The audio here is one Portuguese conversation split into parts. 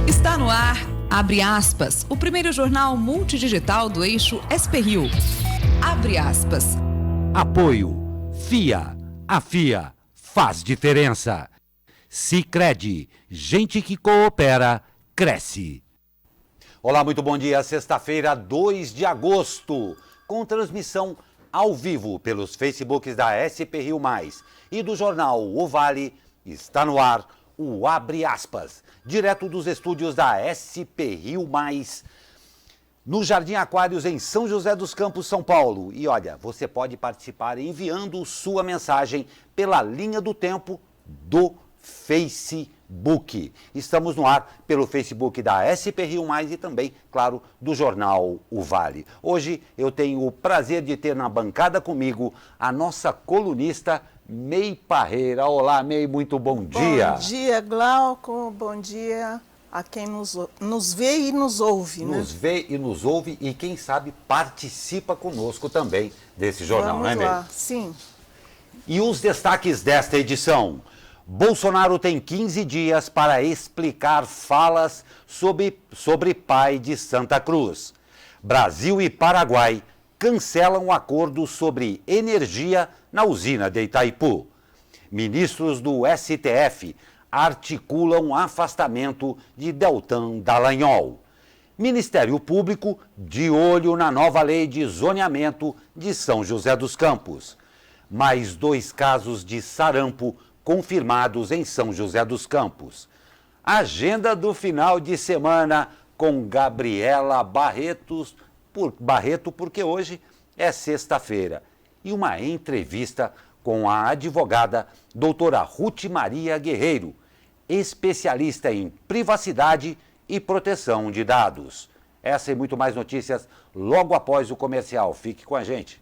Está no ar, abre aspas, o primeiro jornal multidigital do eixo SP-Rio. Abre aspas. Apoio. FIA. A FIA faz diferença. Sicredi. Gente que coopera, cresce. Olá, muito bom dia. Sexta-feira, 2 de agosto, com transmissão ao vivo pelos Facebooks da SP-Rio+, e do jornal O Vale, está no ar o Abre Aspas, direto dos estúdios da SP-Rio+, no Jardim Aquários, em São José dos Campos, São Paulo. E olha, você pode participar enviando sua mensagem pela linha do tempo do Facebook. Estamos no ar pelo Facebook da SP-Rio+, e também, claro, do jornal O Vale. Hoje eu tenho o prazer de ter na bancada comigo a nossa colunista May Parreira. Olá, May, muito bom dia. Bom dia, Glauco. Bom dia a quem nos vê e nos ouve, né? Nos vê e nos ouve e, quem sabe, participa conosco também desse jornal, Vamos né, lá. May? Sim. E os destaques desta edição. Bolsonaro tem 15 dias para explicar falas sobre pai de Santa Cruz. Brasil e Paraguai cancelam o acordo sobre energia na usina de Itaipu. Ministros do STF articulam afastamento de Deltan Dallagnol. Ministério Público de olho na nova lei de zoneamento de São José dos Campos. Mais 2 casos de sarampo confirmados em São José dos Campos. Agenda do final de semana com Gabriela Barreto, porque hoje é sexta-feira. E uma entrevista com a advogada doutora Ruth Maria Guerreiro, especialista em privacidade e proteção de dados. Essa e muito mais notícias logo após o comercial. Fique com a gente.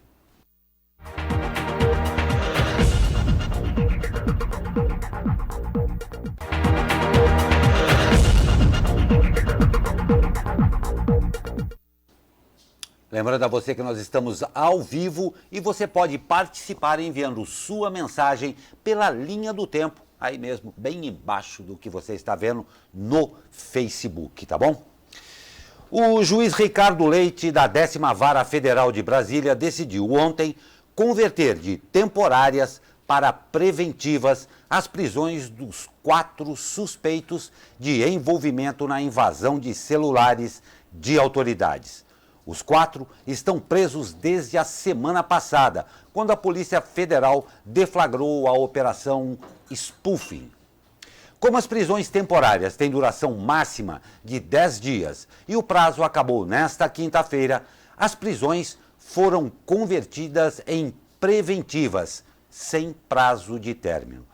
Lembrando a você que nós estamos ao vivo e você pode participar enviando sua mensagem pela linha do tempo, aí mesmo, bem embaixo do que você está vendo no Facebook, tá bom? O juiz Ricardo Leite, da 10ª Vara Federal de Brasília, decidiu ontem converter de temporárias para preventivas as prisões dos 4 suspeitos de envolvimento na invasão de celulares de autoridades. Os 4 estão presos desde a semana passada, quando a Polícia Federal deflagrou a Operação Spoofing. Como as prisões temporárias têm duração máxima de 10 dias e o prazo acabou nesta quinta-feira, as prisões foram convertidas em preventivas, sem prazo de término.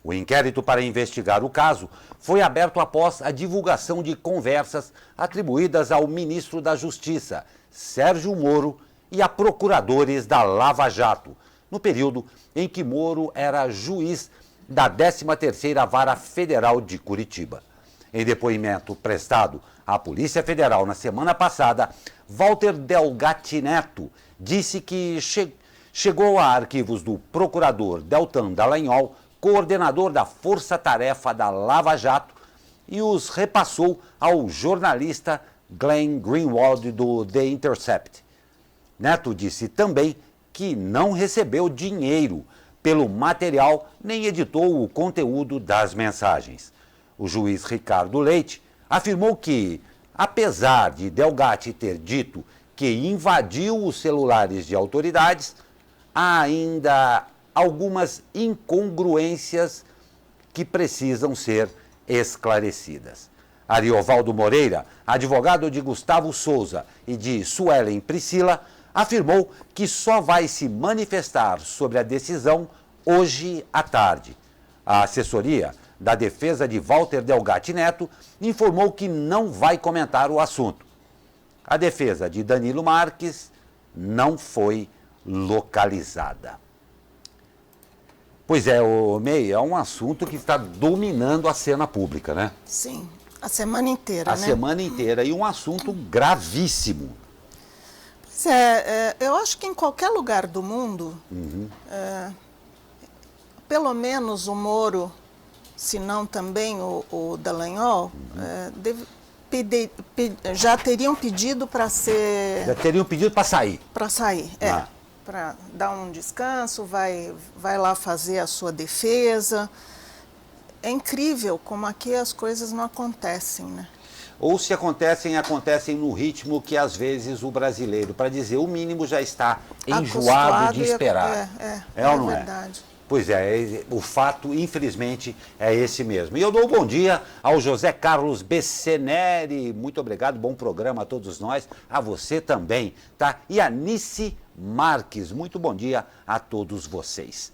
O inquérito para investigar o caso foi aberto após a divulgação de conversas atribuídas ao ministro da Justiça, Sérgio Moro, e a procuradores da Lava Jato, no período em que Moro era juiz da 13ª Vara Federal de Curitiba. Em depoimento prestado à Polícia Federal na semana passada, Walter Delgatti Neto disse que chegou a arquivos do procurador Deltan Dallagnol, coordenador da Força Tarefa da Lava Jato, e os repassou ao jornalista Glenn Greenwald do The Intercept. Neto disse também que não recebeu dinheiro pelo material nem editou o conteúdo das mensagens. O juiz Ricardo Leite afirmou que, apesar de Delgatti ter dito que invadiu os celulares de autoridades, há ainda algumas incongruências que precisam ser esclarecidas. Ariovaldo Moreira, advogado de Gustavo Souza e de Suelen Priscila, afirmou que só vai se manifestar sobre a decisão hoje à tarde. A assessoria da defesa de Walter Delgatti Neto informou que não vai comentar o assunto. A defesa de Danilo Marques não foi localizada. Pois é, May, é um assunto que está dominando a cena pública, né? Sim, a semana inteira, né? A semana inteira, e um assunto gravíssimo. Pois é, eu acho que em qualquer lugar do mundo, pelo menos o Moro se não também o Dallagnol, já teriam pedido para ser... Já teriam pedido para sair. Para sair, para dar um descanso, vai lá fazer a sua defesa. É incrível como aqui as coisas não acontecem, né? Ou se acontecem, acontecem no ritmo que às vezes o brasileiro, para dizer o mínimo, já está enjoado de esperar. É ou não é? Verdade. Pois é, o fato, infelizmente, é esse mesmo. E eu dou um bom dia ao José Carlos Besseneri. Muito obrigado, bom programa a todos nós, a você também, tá? E a Nice Marques, muito bom dia a todos vocês.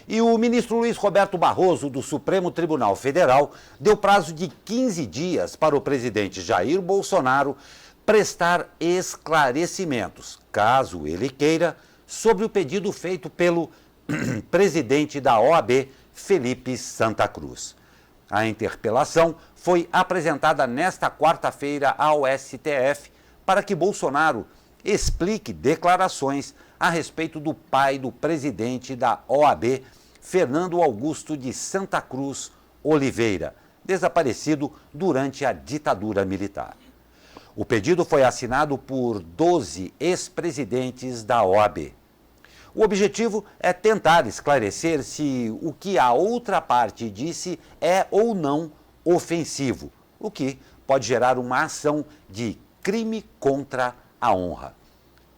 E o ministro Luiz Roberto Barroso, do Supremo Tribunal Federal, deu prazo de 15 dias para o presidente Jair Bolsonaro prestar esclarecimentos, caso ele queira, sobre o pedido feito pelo presidente da OAB, Felipe Santa Cruz. A interpelação foi apresentada nesta quarta-feira ao STF para que Bolsonaro explique declarações a respeito do pai do presidente da OAB, Fernando Augusto de Santa Cruz Oliveira, desaparecido durante a ditadura militar. O pedido foi assinado por 12 ex-presidentes da OAB. O objetivo é tentar esclarecer se o que a outra parte disse é ou não ofensivo, o que pode gerar uma ação de crime contra a honra.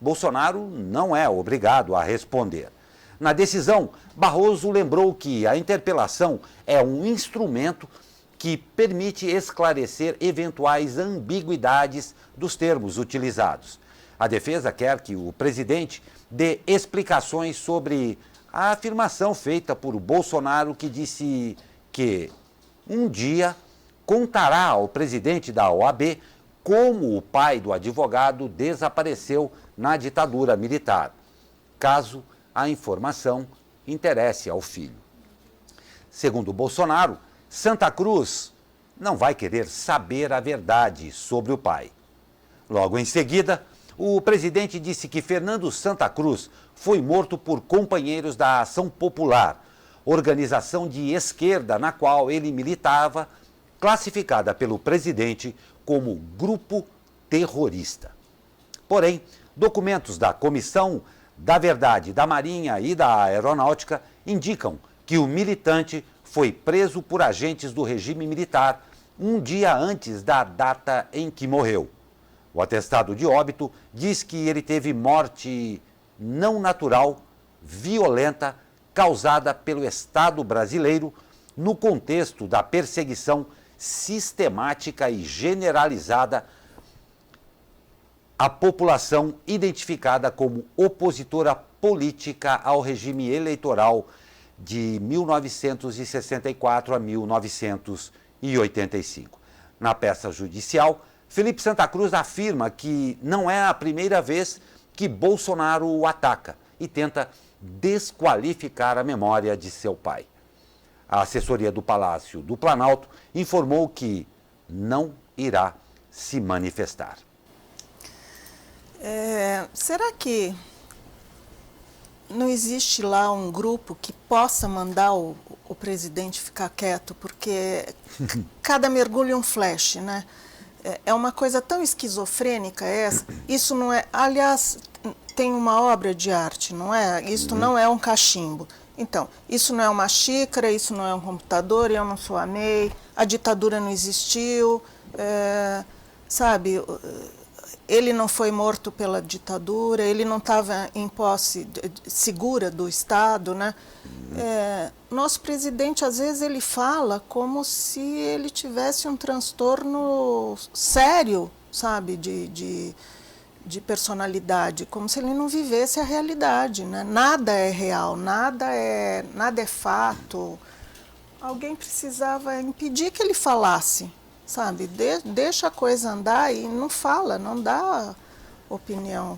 Bolsonaro não é obrigado a responder. Na decisão, Barroso lembrou que a interpelação é um instrumento que permite esclarecer eventuais ambiguidades dos termos utilizados. A defesa quer que o presidente dê explicações sobre a afirmação feita por Bolsonaro, que disse que um dia contará ao presidente da OAB como o pai do advogado desapareceu na ditadura militar, caso a informação interesse ao filho. Segundo Bolsonaro, Santa Cruz não vai querer saber a verdade sobre o pai. Logo em seguida, o presidente disse que Fernando Santa Cruz foi morto por companheiros da Ação Popular, organização de esquerda na qual ele militava, classificada pelo presidente como grupo terrorista. Porém, documentos da Comissão da Verdade da Marinha e da Aeronáutica indicam que o militante foi preso por agentes do regime militar um dia antes da data em que morreu. O atestado de óbito diz que ele teve morte não natural, violenta, causada pelo Estado brasileiro no contexto da perseguição sistemática e generalizada à população identificada como opositora política ao regime eleitoral de 1964 a 1985. Na peça judicial, Felipe Santa Cruz afirma que não é a primeira vez que Bolsonaro o ataca e tenta desqualificar a memória de seu pai. A assessoria do Palácio do Planalto informou que não irá se manifestar. Será que não existe lá um grupo que possa mandar o presidente ficar quieto? Porque cada mergulho é um flash, né? É uma coisa tão esquizofrênica essa. Isso não é... Aliás, tem uma obra de arte, não é? Isso não é um cachimbo. Então, isso não é uma xícara, isso não é um computador, eu não sou a MEI, a ditadura não existiu, sabe? Ele não foi morto pela ditadura, ele não estava em posse segura do Estado, né? Nosso presidente, às vezes, ele fala como se ele tivesse um transtorno sério, sabe, de personalidade, como se ele não vivesse a realidade, né? Nada é real, nada é fato. Alguém precisava impedir que ele falasse, sabe? Deixa a coisa andar e não fala, não dá opinião.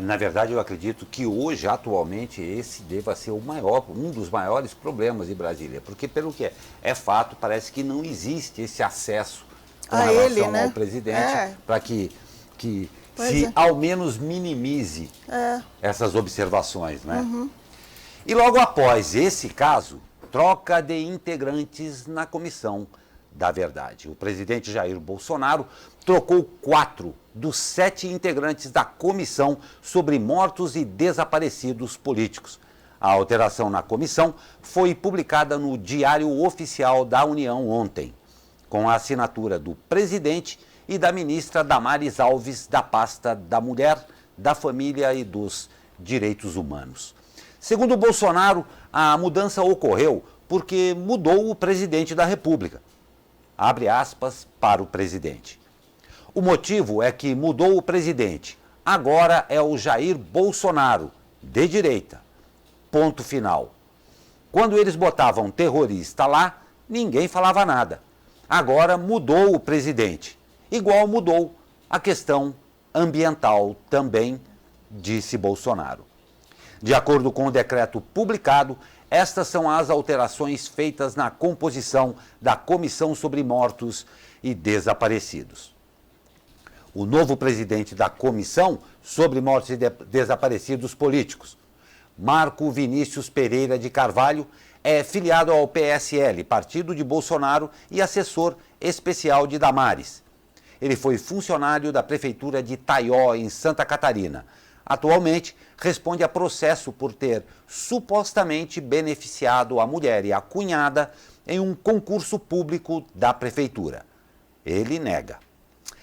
Na verdade, eu acredito que hoje, atualmente, esse deva ser um dos maiores problemas de Brasília, porque pelo que é fato, parece que não existe esse acesso com relação ele, né? ao presidente para que ao menos minimize essas observações, né? E logo após esse caso, troca de integrantes na Comissão da Verdade. O presidente Jair Bolsonaro trocou 4 dos 7 integrantes da comissão sobre mortos e desaparecidos políticos. A alteração na comissão foi publicada no Diário Oficial da União ontem, com a assinatura do presidente e da ministra Damares Alves, da pasta da Mulher, da Família e dos Direitos Humanos. Segundo Bolsonaro, a mudança ocorreu porque mudou o presidente da República. Abre aspas para o presidente. O motivo é que mudou o presidente. Agora é o Jair Bolsonaro, de direita. Ponto final. Quando eles botavam terrorista lá, ninguém falava nada. Agora mudou o presidente. Igual mudou a questão ambiental também, disse Bolsonaro. De acordo com o decreto publicado, estas são as alterações feitas na composição da Comissão sobre Mortos e Desaparecidos. O novo presidente da Comissão sobre Mortos e Desaparecidos Políticos, Marco Vinícius Pereira de Carvalho, é filiado ao PSL, partido de Bolsonaro, e assessor especial de Damares. Ele foi funcionário da Prefeitura de Taió, em Santa Catarina. Atualmente, responde a processo por ter supostamente beneficiado a mulher e a cunhada em um concurso público da Prefeitura. Ele nega.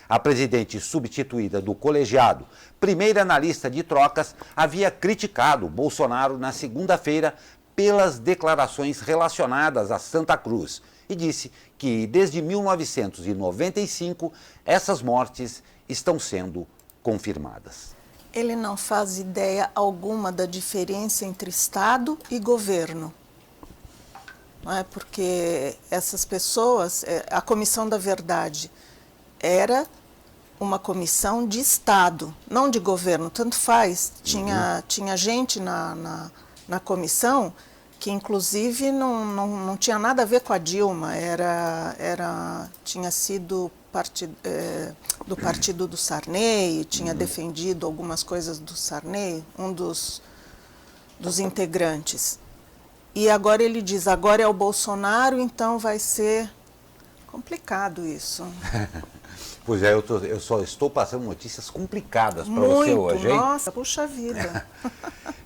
A presidente substituída do colegiado, primeira na lista de trocas, havia criticado Bolsonaro na segunda-feira pelas declarações relacionadas a Santa Cruz e disse que desde 1995 essas mortes estão sendo confirmadas. Ele não faz ideia alguma da diferença entre Estado e governo. Não é? Porque essas pessoas, a Comissão da Verdade era uma comissão de Estado, não de governo, tanto faz. Tinha gente na comissão que inclusive não tinha nada a ver com a Dilma, tinha sido do partido do Sarney, tinha defendido algumas coisas do Sarney, um dos integrantes. E agora ele diz, agora é o Bolsonaro, então vai ser complicado isso. Pois é, eu só estou passando notícias complicadas para você hoje, hein? Nossa, puxa vida.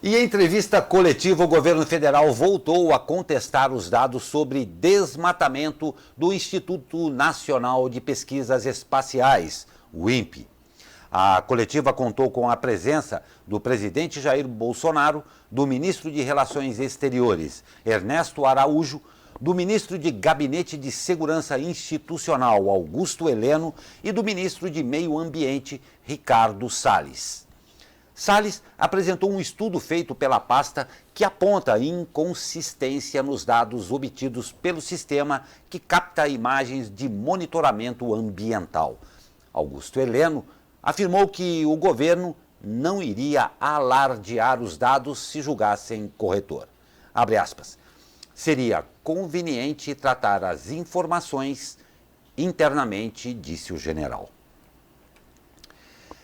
E em entrevista coletiva, o governo federal voltou a contestar os dados sobre desmatamento do Instituto Nacional de Pesquisas Espaciais, o INPE. A coletiva contou com a presença do presidente Jair Bolsonaro, do ministro de Relações Exteriores, Ernesto Araújo, do ministro de Gabinete de Segurança Institucional, Augusto Heleno, e do ministro de Meio Ambiente, Ricardo Salles. Salles apresentou um estudo feito pela pasta que aponta inconsistência nos dados obtidos pelo sistema que capta imagens de monitoramento ambiental. Augusto Heleno afirmou que o governo não iria alardear os dados se julgassem corretor. Abre aspas. Seria conveniente tratar as informações internamente, disse o general.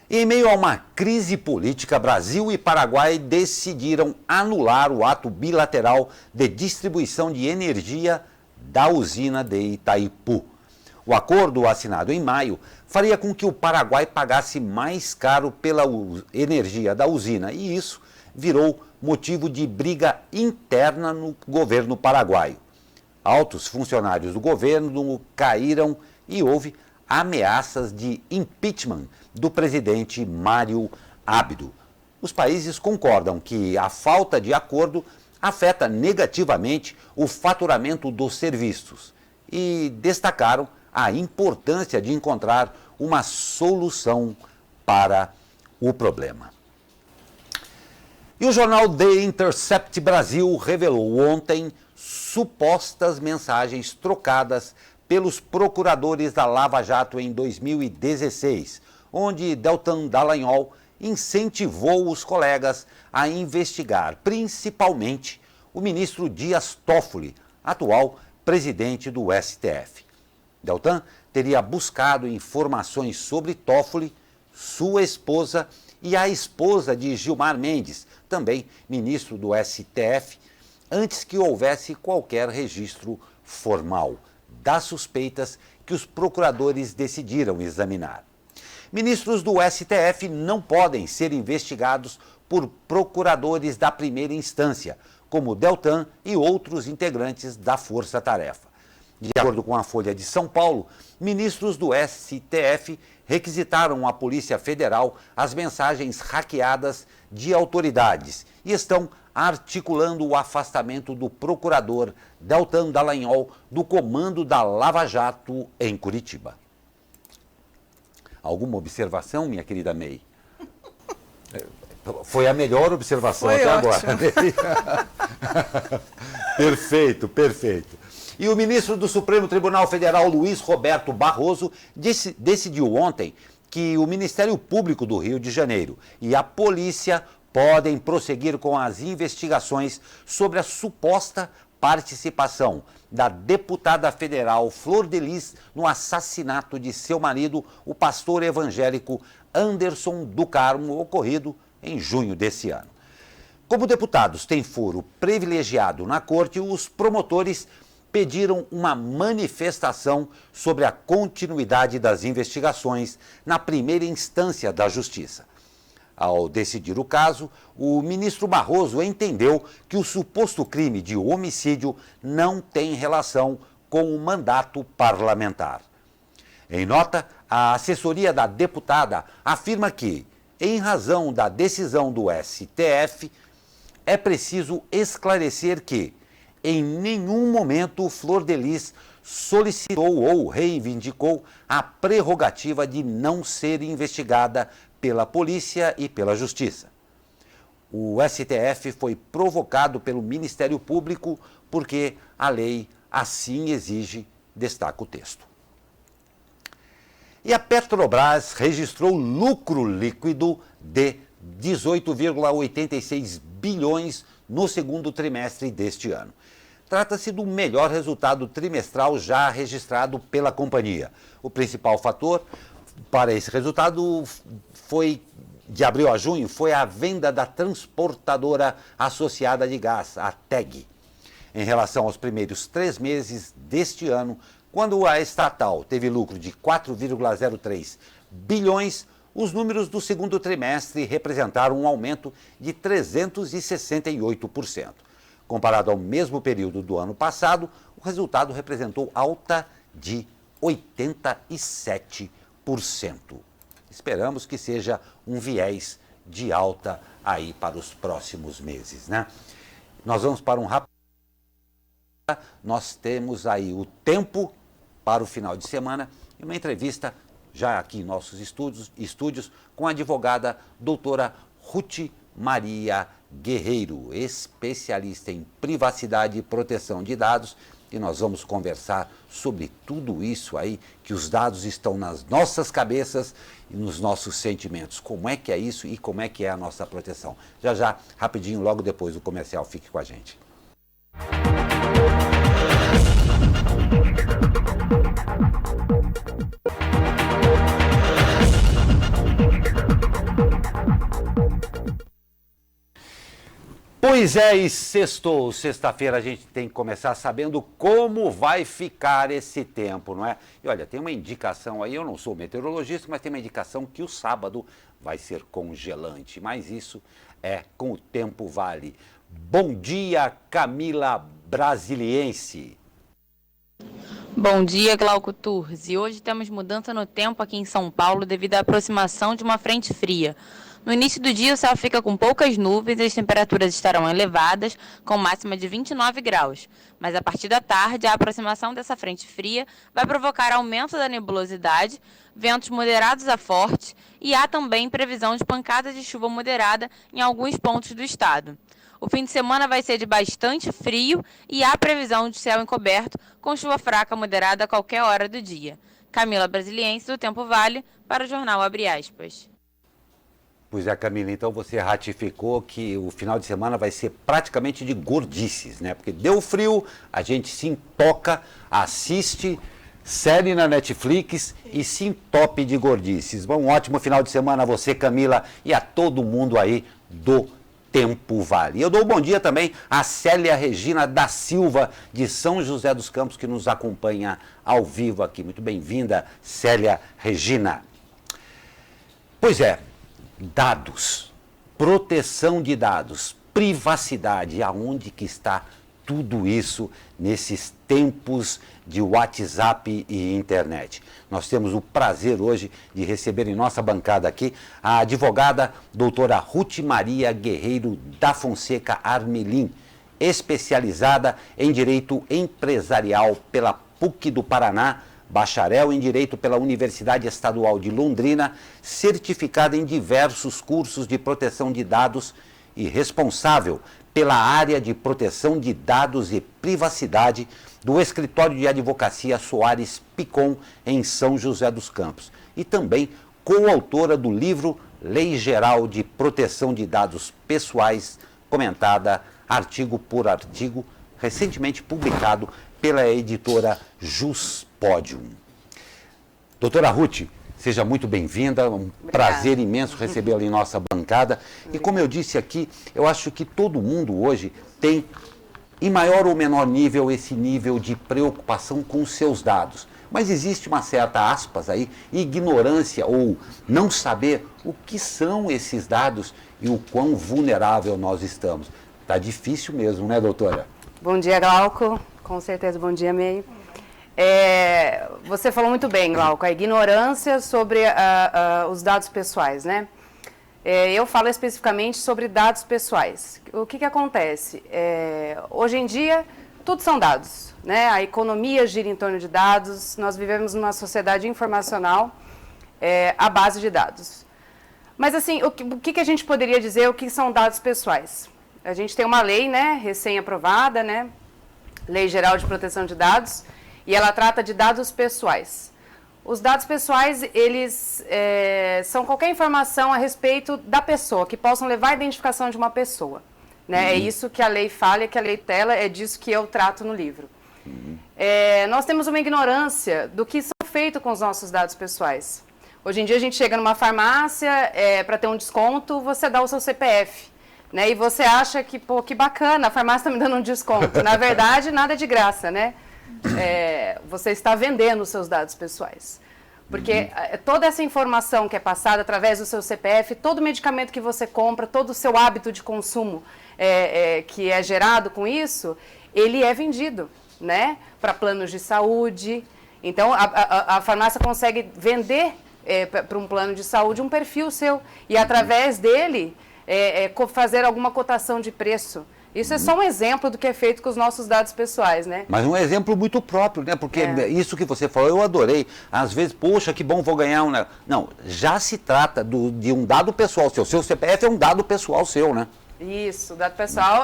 Em meio a uma crise política, Brasil e Paraguai decidiram anular o ato bilateral de distribuição de energia da usina de Itaipu. O acordo, assinado em maio, faria com que o Paraguai pagasse mais caro pela energia da usina, e isso virou motivo de briga interna no governo paraguaio. Altos funcionários do governo caíram e houve ameaças de impeachment do presidente Mário Abdo. Os países concordam que a falta de acordo afeta negativamente o faturamento dos serviços e destacaram a importância de encontrar uma solução para o problema. E o jornal The Intercept Brasil revelou ontem supostas mensagens trocadas pelos procuradores da Lava Jato em 2016, onde Deltan Dallagnol incentivou os colegas a investigar, principalmente o ministro Dias Toffoli, atual presidente do STF. Deltan teria buscado informações sobre Toffoli, sua esposa e a esposa de Gilmar Mendes, também ministro do STF, antes que houvesse qualquer registro formal das suspeitas que os procuradores decidiram examinar. Ministros do STF não podem ser investigados por procuradores da primeira instância, como Deltan e outros integrantes da Força Tarefa. De acordo com a Folha de São Paulo, ministros do STF requisitaram à Polícia Federal as mensagens hackeadas de autoridades e estão articulando o afastamento do procurador Deltan Dallagnol do comando da Lava Jato em Curitiba. Alguma observação, minha querida May? Foi a melhor observação Foi até ótimo. agora. Perfeito, perfeito. E o ministro do Supremo Tribunal Federal, Luiz Roberto Barroso, decidiu ontem que o Ministério Público do Rio de Janeiro e a polícia podem prosseguir com as investigações sobre a suposta participação da deputada federal Flor de Lis no assassinato de seu marido, o pastor evangélico Anderson do Carmo, ocorrido em junho desse ano. Como deputados têm foro privilegiado na corte, os promotores pediram uma manifestação sobre a continuidade das investigações na primeira instância da Justiça. Ao decidir o caso, o ministro Barroso entendeu que o suposto crime de homicídio não tem relação com o mandato parlamentar. Em nota, a assessoria da deputada afirma que, em razão da decisão do STF, é preciso esclarecer que, em nenhum momento, Flor de Lis solicitou ou reivindicou a prerrogativa de não ser investigada pela polícia e pela justiça. O STF foi provocado pelo Ministério Público porque a lei assim exige, destaca o texto. E a Petrobras registrou lucro líquido de 18,86 bilhões no segundo trimestre deste ano. Trata-se do melhor resultado trimestral já registrado pela companhia. O principal fator para esse resultado de abril a junho, foi a venda da transportadora associada de gás, a TEG. Em relação aos primeiros 3 meses deste ano, quando a estatal teve lucro de 4,03 bilhões, os números do segundo trimestre representaram um aumento de 368%. Comparado ao mesmo período do ano passado, o resultado representou alta de 87%. Esperamos que seja um viés de alta aí para os próximos meses, né? Nós vamos para um rápido... Nós temos aí o tempo para o final de semana e uma entrevista já aqui em nossos estúdios com a advogada doutora Ruth Maria Guerreiro, especialista em privacidade e proteção de dados, e nós vamos conversar sobre tudo isso aí, que os dados estão nas nossas cabeças e nos nossos sentimentos. Como é que é isso e como é que é a nossa proteção? Já já, rapidinho, logo depois do comercial, fique com a gente. Pois é, e sexta-feira a gente tem que começar sabendo como vai ficar esse tempo, não é? E olha, tem uma indicação aí, eu não sou meteorologista, mas tem uma indicação que o sábado vai ser congelante, mas isso é com o Tempo Vale. Bom dia, Camila Brasiliense. Bom dia, Glauco Turzi. Hoje temos mudança no tempo aqui em São Paulo devido à aproximação de uma frente fria. No início do dia, o céu fica com poucas nuvens e as temperaturas estarão elevadas, com máxima de 29 graus. Mas a partir da tarde, a aproximação dessa frente fria vai provocar aumento da nebulosidade, ventos moderados a fortes e há também previsão de pancadas de chuva moderada em alguns pontos do estado. O fim de semana vai ser de bastante frio e há previsão de céu encoberto com chuva fraca moderada a qualquer hora do dia. Camila Brasiliense, do Tempo Vale, para o Jornal Abre Aspas. Pois é, Camila, então você ratificou que o final de semana vai ser praticamente de gordices, né? Porque deu frio, a gente se intoca, assiste série na Netflix e se entope de gordices. Bom, um ótimo final de semana a você, Camila, e a todo mundo aí do tempo vale. Eu dou um bom dia também a Célia Regina da Silva, de São José dos Campos, que nos acompanha ao vivo aqui. Muito bem-vinda, Célia Regina. Pois é, dados, proteção de dados, privacidade, aonde que está tudo isso nesses tempos de WhatsApp e internet? Nós temos o prazer hoje de receber em nossa bancada aqui a advogada doutora Ruth Maria Guerreiro da Fonseca Armelin, especializada em Direito Empresarial pela PUC do Paraná, bacharel em Direito pela Universidade Estadual de Londrina, certificada em diversos cursos de proteção de dados e responsável pela área de proteção de dados e privacidade do Escritório de Advocacia Soares Picon, em São José dos Campos. E também coautora do livro Lei Geral de Proteção de Dados Pessoais, comentada artigo por artigo, recentemente publicado pela editora Juspodium. Doutora Ruth, seja muito bem-vinda, um prazer imenso recebê-la em nossa bancada. E como eu disse aqui, eu acho que todo mundo hoje tem, em maior ou menor nível, esse nível de preocupação com os seus dados. Mas existe uma certa, aspas aí, ignorância ou não saber o que são esses dados e o quão vulnerável nós estamos. Tá difícil mesmo, né, doutora? Bom dia, Glauco. Com certeza, bom dia, May. Você falou muito bem, Glauco, a ignorância sobre os dados pessoais, né? Eu falo especificamente sobre dados pessoais. O que acontece? Hoje em dia, tudo são dados, né? A economia gira em torno de dados, nós vivemos numa sociedade informacional à base de dados. Mas, assim, o que a gente poderia dizer, o que são dados pessoais? A gente tem uma lei, né, recém-aprovada, né? Lei Geral de Proteção de Dados, e ela trata de dados pessoais. Os dados pessoais, eles são qualquer informação a respeito da pessoa, que possam levar à identificação de uma pessoa. Né? É isso que a lei fala, que a lei tela, é disso que eu trato no livro. Nós temos uma ignorância do que são feito com os nossos dados pessoais. Hoje em dia a gente chega numa farmácia, para ter um desconto, você dá o seu CPF. Né? E você acha que, pô, que bacana, a farmácia está me dando um desconto. Na verdade, nada de graça, né? Você está vendendo os seus dados pessoais. Porque toda essa informação que é passada através do seu CPF, todo medicamento que você compra, todo o seu hábito de consumo que é gerado com isso, ele é vendido, né? Para planos de saúde. Então, a farmácia consegue vender para um plano de saúde um perfil seu. E através dele, fazer alguma cotação de preço. Isso é só um exemplo do que é feito com os nossos dados pessoais, né? Mas um exemplo muito próprio, né? Porque isso que você falou, eu adorei. Às vezes, poxa, que bom, vou ganhar um... Não, já se trata de um dado pessoal seu. Seu CPF é um dado pessoal seu, né? Isso, o dado pessoal,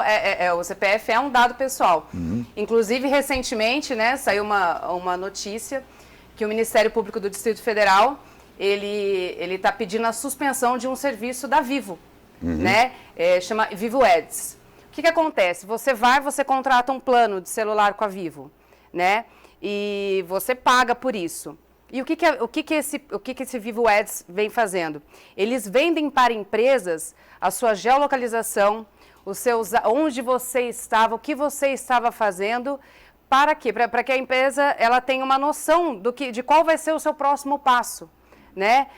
o CPF é um dado pessoal. Inclusive, recentemente, né, saiu uma notícia que o Ministério Público do Distrito Federal, ele está pedindo a suspensão de um serviço da Vivo, né? Chama Vivo Ads. O que acontece? Você contrata um plano de celular com a Vivo, né? E você paga por isso. E o que esse Vivo Ads vem fazendo? Eles vendem para empresas a sua geolocalização, onde você estava, o que você estava fazendo, para quê? Para que a empresa ela tenha uma noção de qual vai ser o seu próximo passo. Né?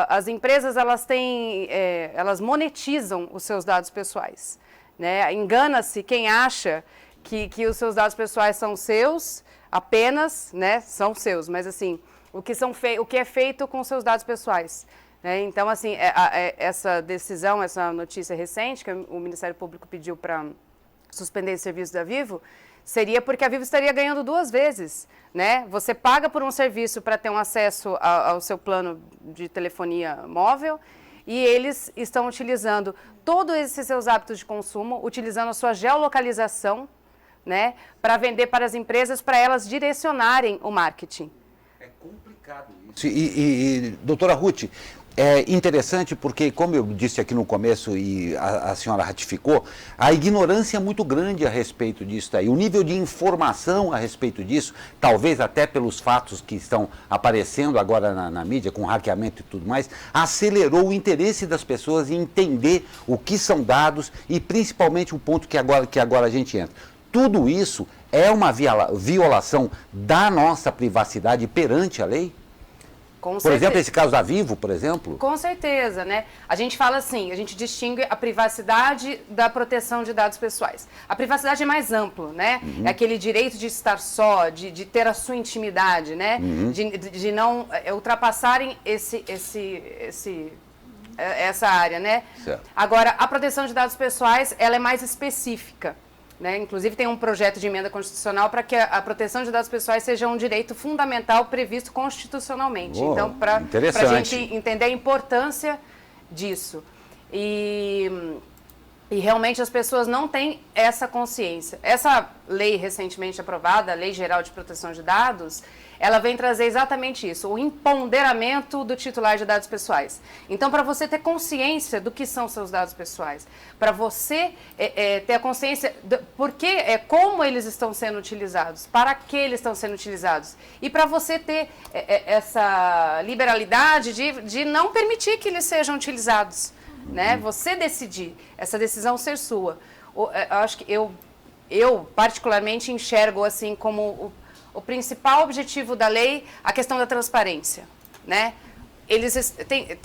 As empresas elas monetizam os seus dados pessoais. Né? Engana-se quem acha que os seus dados pessoais são seus, apenas, né? São seus, mas assim, o que é feito com os seus dados pessoais. Né? Então, assim, essa decisão, essa notícia recente, que o Ministério Público pediu para suspender esse serviço da Vivo, seria porque a Vivo estaria ganhando duas vezes. Né? Você paga por um serviço para ter um acesso ao seu plano de telefonia móvel, e eles estão utilizando todos esses seus hábitos de consumo, utilizando a sua geolocalização, né, para vender para as empresas, para elas direcionarem o marketing. É complicado. Doutora Ruth, é interessante porque, como eu disse aqui no começo e a senhora ratificou, a ignorância é muito grande a respeito disso daí. O nível de informação a respeito disso, talvez até pelos fatos que estão aparecendo agora na mídia, com hackeamento e tudo mais, acelerou o interesse das pessoas em entender o que são dados e principalmente o ponto que agora a gente entra. Tudo isso é uma violação da nossa privacidade perante a lei? Por exemplo, esse caso da Vivo, por exemplo? Com certeza, né? A gente fala assim, a gente distingue a privacidade da proteção de dados pessoais. A privacidade é mais amplo, né? É aquele direito de estar só, de ter a sua intimidade, né? De não ultrapassarem essa área, né? Certo. Agora, a proteção de dados pessoais, ela é mais específica. Né? Inclusive tem um projeto de emenda constitucional para que a proteção de dados pessoais seja um direito fundamental previsto constitucionalmente. Então, para a gente entender a importância disso. E realmente as pessoas não têm essa consciência. Essa lei recentemente aprovada, a Lei Geral de Proteção de Dados, ela vem trazer exatamente isso, o empoderamento do titular de dados pessoais. Então, para você ter consciência do que são seus dados pessoais, para você ter a consciência de como eles estão sendo utilizados, para que eles estão sendo utilizados, e para você ter essa liberalidade de não permitir que eles sejam utilizados, né? Você decidir, essa decisão ser sua. Eu acho que eu particularmente enxergo assim como o principal objetivo da lei, a questão da transparência, né?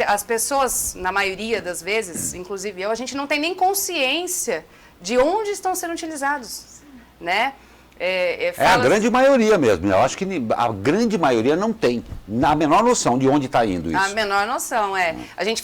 As pessoas, na maioria das vezes, inclusive a gente não tem nem consciência de onde estão sendo utilizados, né? A grande maioria mesmo. Eu acho que a grande maioria não tem a menor noção de onde está indo isso. A menor noção, A gente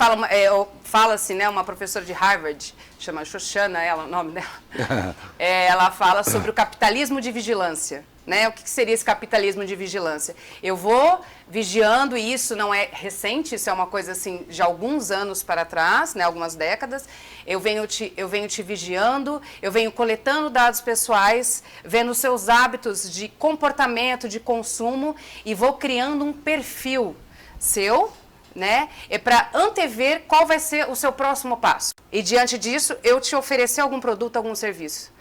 fala-se, né, uma professora de Harvard, chama Shoshana, o nome dela, ela fala sobre o capitalismo de vigilância. Né? O que seria esse capitalismo de vigilância? Eu vou vigiando, e isso não é recente, isso é uma coisa assim de alguns anos para trás, né? Algumas décadas. Eu venho te vigiando, eu venho coletando dados pessoais, vendo os seus hábitos de comportamento, de consumo, e vou criando um perfil seu, né? Para antever qual vai ser o seu próximo passo. E diante disso, eu te oferecer algum produto, algum serviço.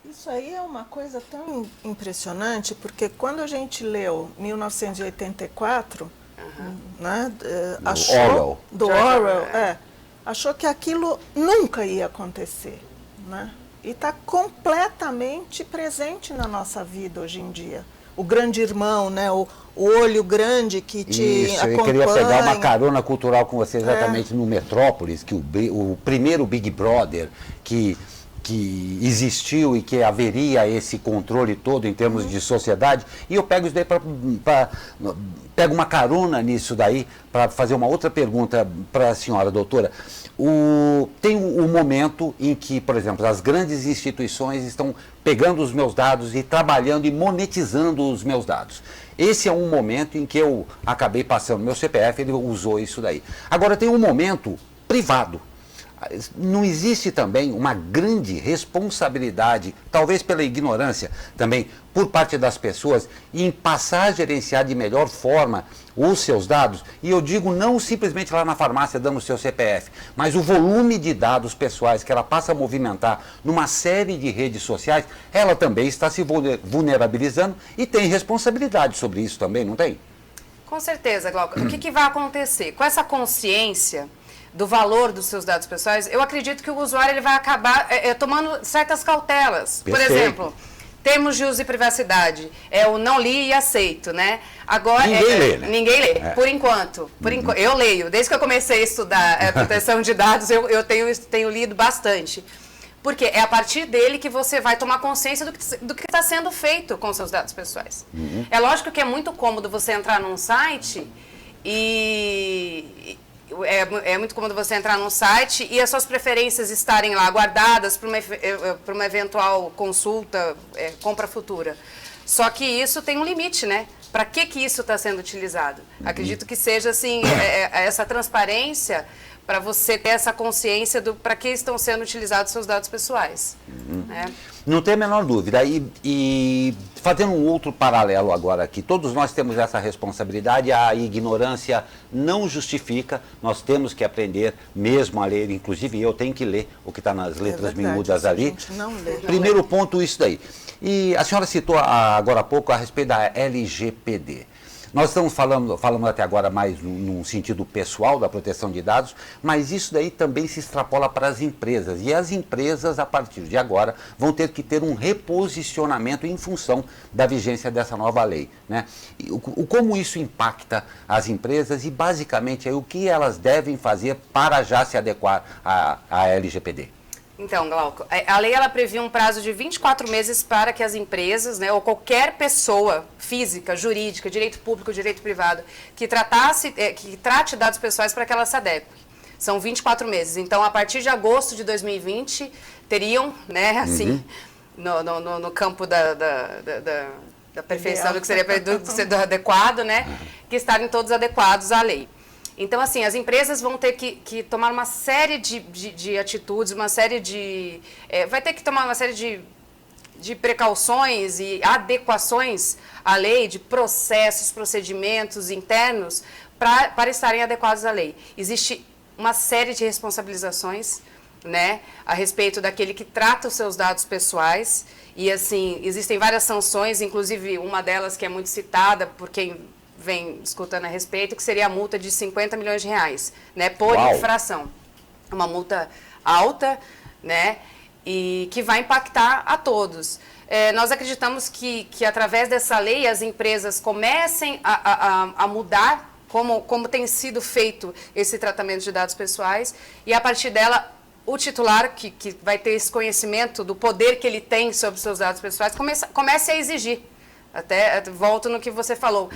Isso aí é uma coisa tão impressionante, porque quando a gente leu 1984, né, do Orwell, achou que aquilo nunca ia acontecer, né? E está completamente presente na nossa vida hoje em dia. O grande irmão, né? O olho grande que te acompanha. Eu queria pegar uma carona cultural com você exatamente no Metrópolis, que o primeiro Big Brother que existiu e que haveria esse controle todo em termos de sociedade, e eu pego isso daí pego uma carona nisso daí para fazer uma outra pergunta para a senhora, doutora. Tem um momento em que, por exemplo, as grandes instituições estão pegando os meus dados e trabalhando e monetizando os meus dados. Esse é um momento em que eu acabei passando meu CPF, ele usou isso daí. Agora tem um momento privado. Não existe também uma grande responsabilidade, talvez pela ignorância também, por parte das pessoas, em passar a gerenciar de melhor forma os seus dados? E eu digo não simplesmente lá na farmácia dando o seu CPF, mas o volume de dados pessoais que ela passa a movimentar numa série de redes sociais, ela também está se vulnerabilizando e tem responsabilidade sobre isso também, não tem? Com certeza, Glauco. O que vai acontecer? Com essa consciência do valor dos seus dados pessoais, eu acredito que o usuário ele vai acabar tomando certas cautelas. Perfeito. Por exemplo, termos de uso e privacidade, eu não li e aceito, né? Agora, ninguém lê, né? Ninguém lê, por enquanto. Eu leio. Desde que eu comecei a estudar proteção de dados, eu tenho lido bastante. Porque é a partir dele que você vai tomar consciência do que está sendo feito com seus dados pessoais. É lógico que é muito cômodo você entrar num site e é muito cômodo você entrar num site e as suas preferências estarem lá guardadas para uma eventual consulta, compra futura. Só que isso tem um limite, né? Para que isso está sendo utilizado? Acredito que seja assim, essa transparência para você ter essa consciência para que estão sendo utilizados seus dados pessoais. Não tem a menor dúvida. E fazendo um outro paralelo agora aqui, todos nós temos essa responsabilidade, a ignorância não justifica, nós temos que aprender mesmo a ler, inclusive eu tenho que ler o que está nas letras miúdas ali. A gente não lê. Primeiro ponto, isso daí. E a senhora citou agora há pouco a respeito da LGPD. Nós estamos falando até agora mais num sentido pessoal da proteção de dados, mas isso daí também se extrapola para as empresas. E as empresas, a partir de agora, vão ter que ter um reposicionamento em função da vigência dessa nova lei, né? E como isso impacta as empresas e, basicamente, aí, o que elas devem fazer para já se adequar à LGPD? Então, Glauco, a lei ela prevê um prazo de 24 meses para que as empresas, né, ou qualquer pessoa física, jurídica, direito público, direito privado, que trate dados pessoais para que ela se adeque. São 24 meses. Então, a partir de agosto de 2020, teriam, né, assim, no campo da perfeição do que seria do adequado, né, que estarem todos adequados à lei. Então, assim, as empresas vão ter que tomar uma série de atitudes, uma série de... vai ter que tomar uma série de precauções e adequações à lei, de processos, procedimentos internos, para estarem adequados à lei. Existe uma série de responsabilizações, né, a respeito daquele que trata os seus dados pessoais. E, assim, existem várias sanções, inclusive uma delas que é muito citada por quem vem escutando a respeito, que seria a multa de 50 milhões de reais, né, por infração. Uma multa alta, né, e que vai impactar a todos. Nós acreditamos que através dessa lei as empresas comecem a mudar como tem sido feito esse tratamento de dados pessoais e a partir dela o titular, que vai ter esse conhecimento do poder que ele tem sobre os seus dados pessoais, comece a exigir. Até volto no que você falou.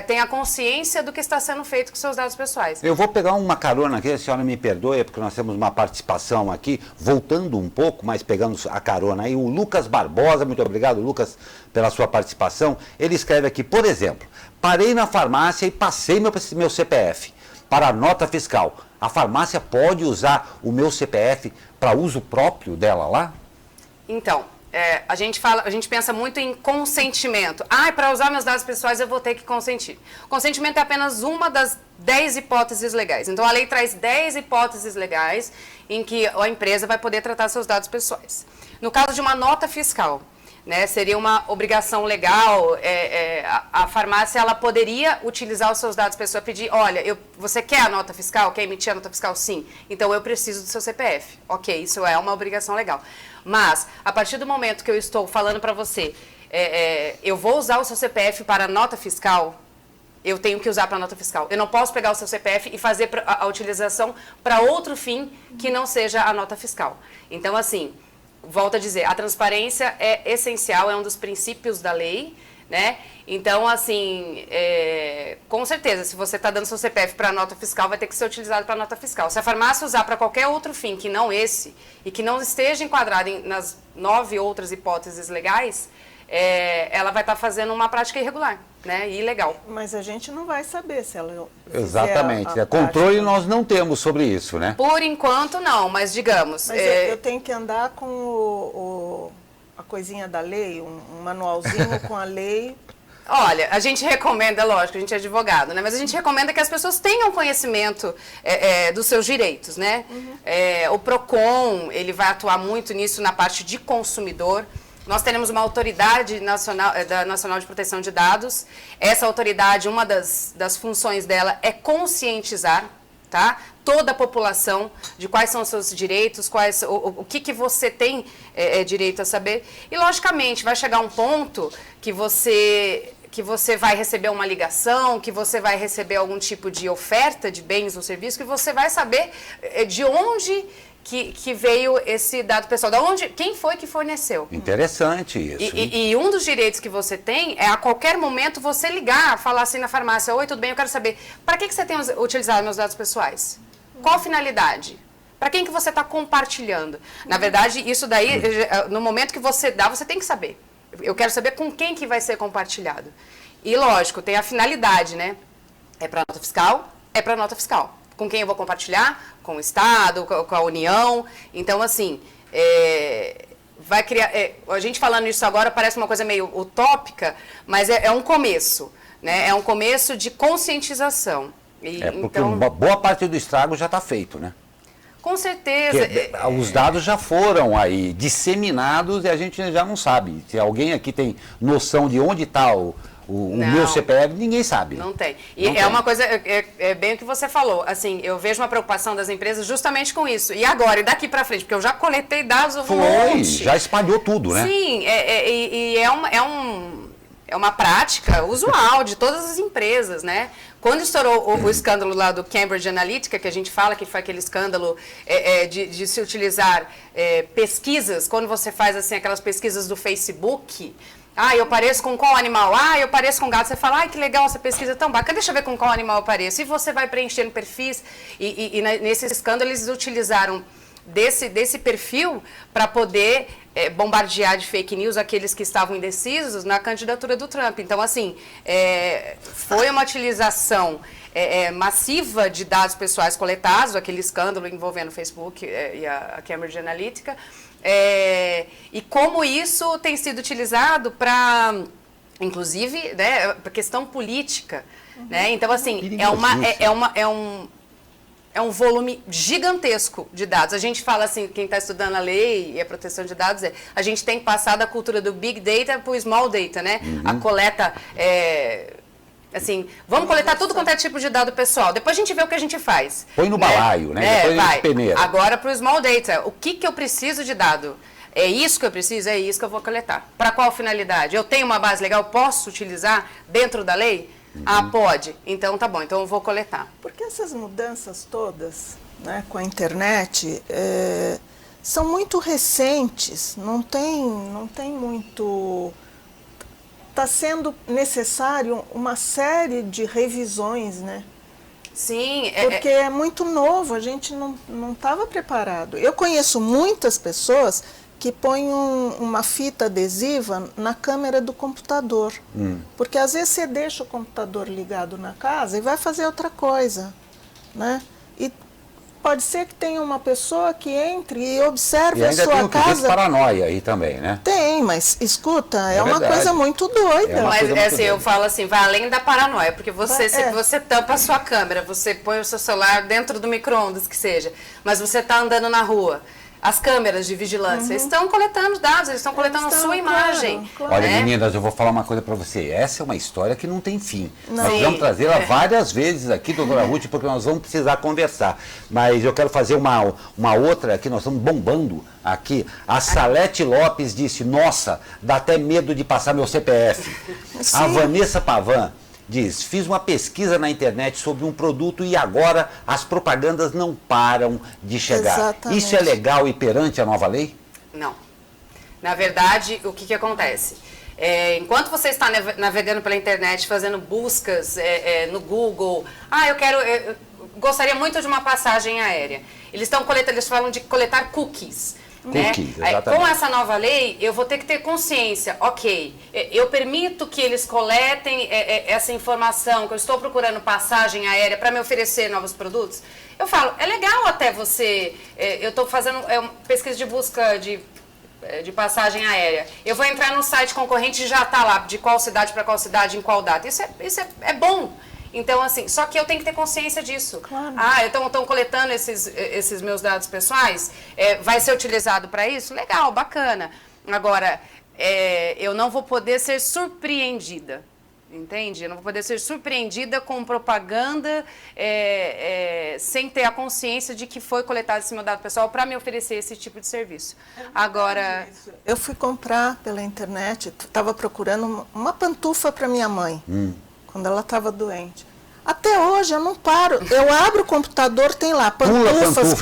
Tenha consciência do que está sendo feito com seus dados pessoais. Eu vou pegar uma carona aqui, a senhora me perdoe, porque nós temos uma participação aqui, voltando um pouco, mas pegando a carona aí. O Lucas Barbosa, muito obrigado, Lucas, pela sua participação. Ele escreve aqui, por exemplo, parei na farmácia e passei meu CPF para a nota fiscal. A farmácia pode usar o meu CPF para uso próprio dela lá? Então, a gente pensa muito em consentimento. Para usar meus dados pessoais eu vou ter que consentir. Consentimento é apenas uma das 10 hipóteses legais. Então a lei traz 10 hipóteses legais em que a empresa vai poder tratar seus dados pessoais. No caso de uma nota fiscal, né, seria uma obrigação legal, a farmácia ela poderia utilizar os seus dados pessoais, pedir, olha, você quer a nota fiscal? Quer emitir a nota fiscal? Sim. Então eu preciso do seu CPF. Ok, isso é uma obrigação legal. Mas, a partir do momento que eu estou falando para você, eu vou usar o seu CPF para a nota fiscal, eu tenho que usar para a nota fiscal. Eu não posso pegar o seu CPF e fazer a utilização para outro fim que não seja a nota fiscal. Então, assim, volto a dizer, a transparência é essencial, é um dos princípios da lei, né? Então, assim, com certeza, se você está dando seu CPF para a nota fiscal, vai ter que ser utilizado para a nota fiscal. Se a farmácia usar para qualquer outro fim que não esse, e que não esteja enquadrado nas 9 outras hipóteses legais, ela vai estar fazendo uma prática irregular, né? E ilegal. Mas a gente não vai saber se ela... Exatamente. Controle nós não temos sobre isso, né? Por enquanto, não, mas digamos... Mas eu tenho que andar com a coisinha da lei, um manualzinho com a lei... Olha, a gente recomenda, lógico, a gente é advogado, né? Mas a gente recomenda que as pessoas tenham conhecimento dos seus direitos, né? O PROCON, ele vai atuar muito nisso na parte de consumidor. Nós teremos uma autoridade nacional de proteção de dados. Essa autoridade, uma das funções dela é conscientizar, tá? Toda a população de quais são os seus direitos, o que você tem direito a saber. E, logicamente, vai chegar um ponto que você vai receber uma ligação, que você vai receber algum tipo de oferta de bens ou serviços, que você vai saber de onde que veio esse dado pessoal, quem foi que forneceu. Interessante isso. E um dos direitos que você tem é a qualquer momento você ligar, falar assim na farmácia, oi, tudo bem, eu quero saber, para que você tem utilizado meus dados pessoais? Qual a finalidade? Para quem que você está compartilhando? Na verdade, isso daí, no momento que você dá, você tem que saber. Eu quero saber com quem que vai ser compartilhado. E, lógico, tem a finalidade, né? É para nota fiscal? É para nota fiscal. Com quem eu vou compartilhar? Com o Estado, com a União. Então, assim, vai criar... a gente falando isso agora parece uma coisa meio utópica, mas é um começo, né? É um começo de conscientização. Porque uma boa parte do estrago já está feito, né? Com certeza. Os dados já foram aí disseminados e a gente já não sabe. Se alguém aqui tem noção de onde está o meu CPF, ninguém sabe. Não tem. E uma coisa, é bem o que você falou, assim, eu vejo uma preocupação das empresas justamente com isso. E agora, e daqui para frente? Porque eu já coletei dados um monte. Já espalhou tudo, né? Sim, é uma prática usual de todas as empresas, né? Quando estourou o escândalo lá do Cambridge Analytica, que a gente fala que foi aquele escândalo de se utilizar pesquisas, quando você faz assim aquelas pesquisas do Facebook, eu pareço com qual animal? Eu pareço com gato. Você fala, que legal essa pesquisa tão bacana, deixa eu ver com qual animal eu pareço. E você vai preenchendo perfis, e nesse escândalo eles utilizaram desse perfil para poder bombardear de fake news aqueles que estavam indecisos na candidatura do Trump. Então, assim, foi uma utilização massiva de dados pessoais coletados, aquele escândalo envolvendo o Facebook e a Cambridge Analytica, e como isso tem sido utilizado para, inclusive, né, para questão política. Né? Então, assim, é um volume gigantesco de dados. A gente fala assim, quem está estudando a lei e a proteção de dados, a gente tem que passar da cultura do Big Data para o Small Data, né? A coleta, assim, vamos coletar tudo quanto é tipo de dado pessoal. Depois a gente vê o que a gente faz. Põe no balaio, né? Depois a gente peneira. Agora para o Small Data, o que eu preciso de dado? É isso que eu preciso? É isso que eu vou coletar. Para qual finalidade? Eu tenho uma base legal, posso utilizar dentro da lei? Pode. Então tá bom, então eu vou coletar. Porque essas mudanças todas, né, com a internet, são muito recentes, não tem muito... Está sendo necessário uma série de revisões, né? Sim. Porque é muito novo, a gente não estava preparado. Eu conheço muitas pessoas que põem uma fita adesiva na câmera do computador. Porque às vezes você deixa o computador ligado na casa e vai fazer outra coisa, né? E pode ser que tenha uma pessoa que entre e observe a sua casa. E ainda tem o paranoia aí também, né? Tem, mas escuta, é uma coisa muito doida. Mas assim, eu falo assim, vai além da paranoia, porque se você tampa a sua câmera, você põe o seu celular dentro do micro-ondas, que seja, mas você está andando na rua, as câmeras de vigilância estão coletando dados, eles estão coletando a sua imagem. Claro. Olha, meninas, eu vou falar uma coisa para você. Essa é uma história que não tem fim. Nós Sim. vamos trazê-la várias vezes aqui, doutora Ruth, porque nós vamos precisar conversar. Mas eu quero fazer uma outra que nós estamos bombando aqui. A Salete Lopes disse, nossa, dá até medo de passar meu CPF. Sim. A Vanessa Pavan diz, fiz uma pesquisa na internet sobre um produto e agora as propagandas não param de chegar. Exatamente. Isso é legal e perante a nova lei? Não. Na verdade, o que acontece? Enquanto você está navegando pela internet, fazendo buscas no Google, eu gostaria muito de uma passagem aérea. Eles falam de coletar cookies. Cookies, né? Com essa nova lei, eu vou ter que ter consciência, eu permito que eles coletem essa informação, que eu estou procurando passagem aérea para me oferecer novos produtos. Eu falo, é legal até você, eu estou fazendo pesquisa de busca de passagem aérea. Eu vou entrar no site concorrente e já está lá, de qual cidade para qual cidade, em qual data. Isso é bom. Então, assim, só que eu tenho que ter consciência disso. Claro. Estão coletando esses meus dados pessoais, vai ser utilizado para isso? Legal, bacana. Agora, eu não vou poder ser surpreendida, entende? Eu não vou poder ser surpreendida com propaganda sem ter a consciência de que foi coletado esse meu dado pessoal para me oferecer esse tipo de serviço. Agora... Eu fui comprar pela internet, estava procurando uma pantufa para minha mãe. Quando ela estava doente. Até hoje eu não paro. Eu abro o computador, tem lá pantufas,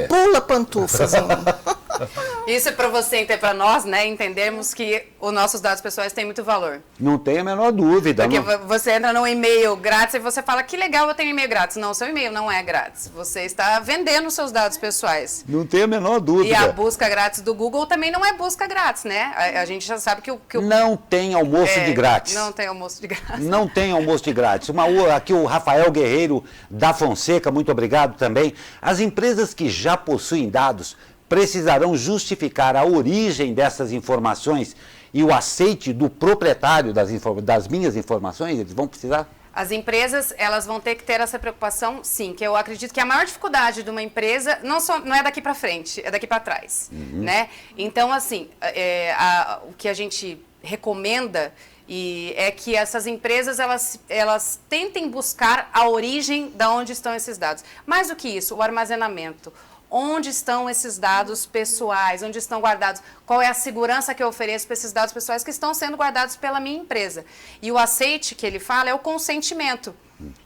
pula pantufas. Isso é para você e para nós, né, entendermos que os nossos dados pessoais têm muito valor. Não tem a menor dúvida. Porque você entra num e-mail grátis e você fala, que legal, eu tenho e-mail grátis. Não, seu e-mail não é grátis. Você está vendendo seus dados pessoais. Não tem a menor dúvida. E a busca grátis do Google também não é busca grátis, né? A gente já sabe que o... Não tem almoço de grátis. Não tem almoço de grátis. Não tem almoço de grátis. Aqui o Rafael Guerreiro da Fonseca, muito obrigado também. As empresas que já possuem dados precisarão justificar a origem dessas informações e o aceite do proprietário das minhas informações? Eles vão precisar? As empresas, elas vão ter que ter essa preocupação, sim, que eu acredito que a maior dificuldade de uma empresa não é daqui para frente, é daqui para trás, né? Então, assim, o que a gente recomenda é que essas empresas, elas tentem buscar a origem de onde estão esses dados. Mais do que isso, o armazenamento. Onde estão esses dados pessoais? Onde estão guardados? Qual é a segurança que eu ofereço para esses dados pessoais que estão sendo guardados pela minha empresa? E o aceite que ele fala é o consentimento,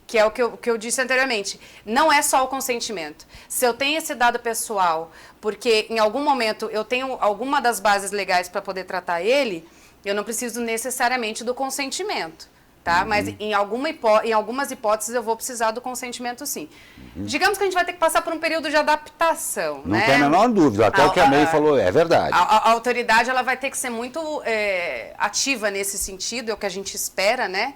que é o que eu disse anteriormente. Não é só o consentimento. Se eu tenho esse dado pessoal, porque em algum momento eu tenho alguma das bases legais para poder tratar ele, eu não preciso necessariamente do consentimento. Tá? Mas em algumas hipóteses eu vou precisar do consentimento, sim. Digamos que a gente vai ter que passar por um período de adaptação. Não tem a menor dúvida, até o que a May falou é verdade. A autoridade ela vai ter que ser muito ativa nesse sentido, é o que a gente espera, né?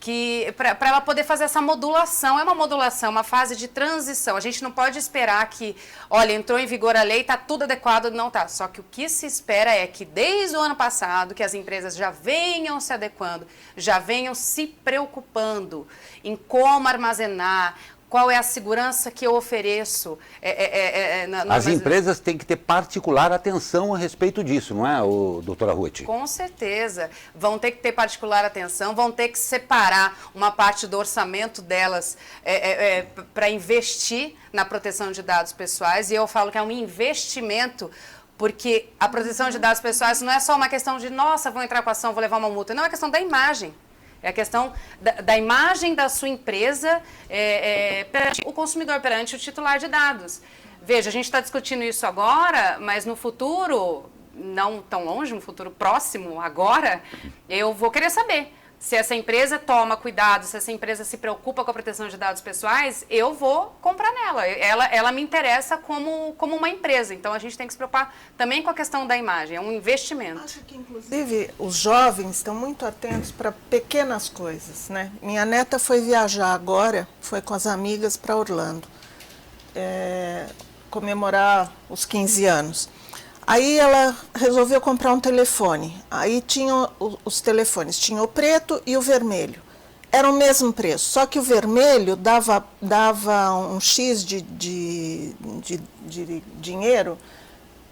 Que para ela poder fazer essa modulação, é uma modulação, uma fase de transição. A gente não pode esperar que, olha, entrou em vigor a lei, está tudo adequado, não está. Só que o que se espera é que desde o ano passado, que as empresas já venham se adequando, já venham se preocupando em como armazenar, qual é a segurança que eu ofereço. As empresas têm que ter particular atenção a respeito disso, não é, doutora Ruth? Com certeza. Vão ter que ter particular atenção, vão ter que separar uma parte do orçamento delas para investir na proteção de dados pessoais. E eu falo que é um investimento, porque a proteção de dados pessoais não é só uma questão de, nossa, vou entrar com a ação, vou levar uma multa. Não, é questão da imagem. É a questão da imagem da sua empresa perante o consumidor, perante o titular de dados. Veja, a gente está discutindo isso agora, mas no futuro, não tão longe, no futuro próximo, agora, eu vou querer saber. Se essa empresa toma cuidado, se essa empresa se preocupa com a proteção de dados pessoais, eu vou comprar nela. Ela me interessa como uma empresa. Então, a gente tem que se preocupar também com a questão da imagem. É um investimento. Acho que, inclusive, os jovens estão muito atentos para pequenas coisas, né? Minha neta foi viajar agora, foi com as amigas para Orlando, comemorar os 15 anos. Aí ela resolveu comprar um telefone. Aí tinha os telefones, tinha o preto e o vermelho. Era o mesmo preço, só que o vermelho dava um X de dinheiro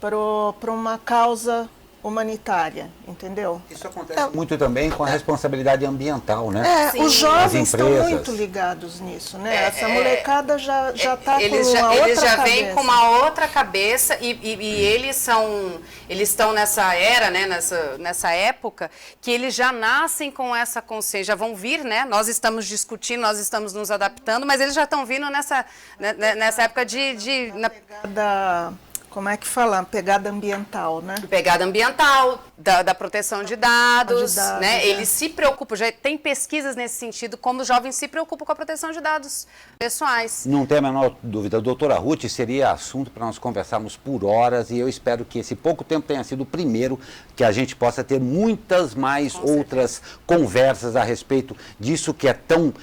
para uma causa humanitária, entendeu? Isso acontece muito também com a responsabilidade ambiental, né? Os jovens estão muito ligados nisso, né? Essa molecada já está com uma outra cabeça. Eles já vêm com uma outra cabeça e eles estão nessa era, né? Nessa época, que eles já nascem com essa consciência, já vão vir, né? Nós estamos discutindo, nós estamos nos adaptando, mas eles já estão vindo nessa época como é que fala? Pegada ambiental, né? Pegada ambiental, da proteção de dados, né? Eles se preocupam, já tem pesquisas nesse sentido, como os jovens se preocupam com a proteção de dados pessoais. Não tem a menor dúvida. Doutora Ruth, seria assunto para nós conversarmos por horas e eu espero que esse pouco tempo tenha sido o primeiro que a gente possa ter muitas mais outras conversas a respeito disso que é tão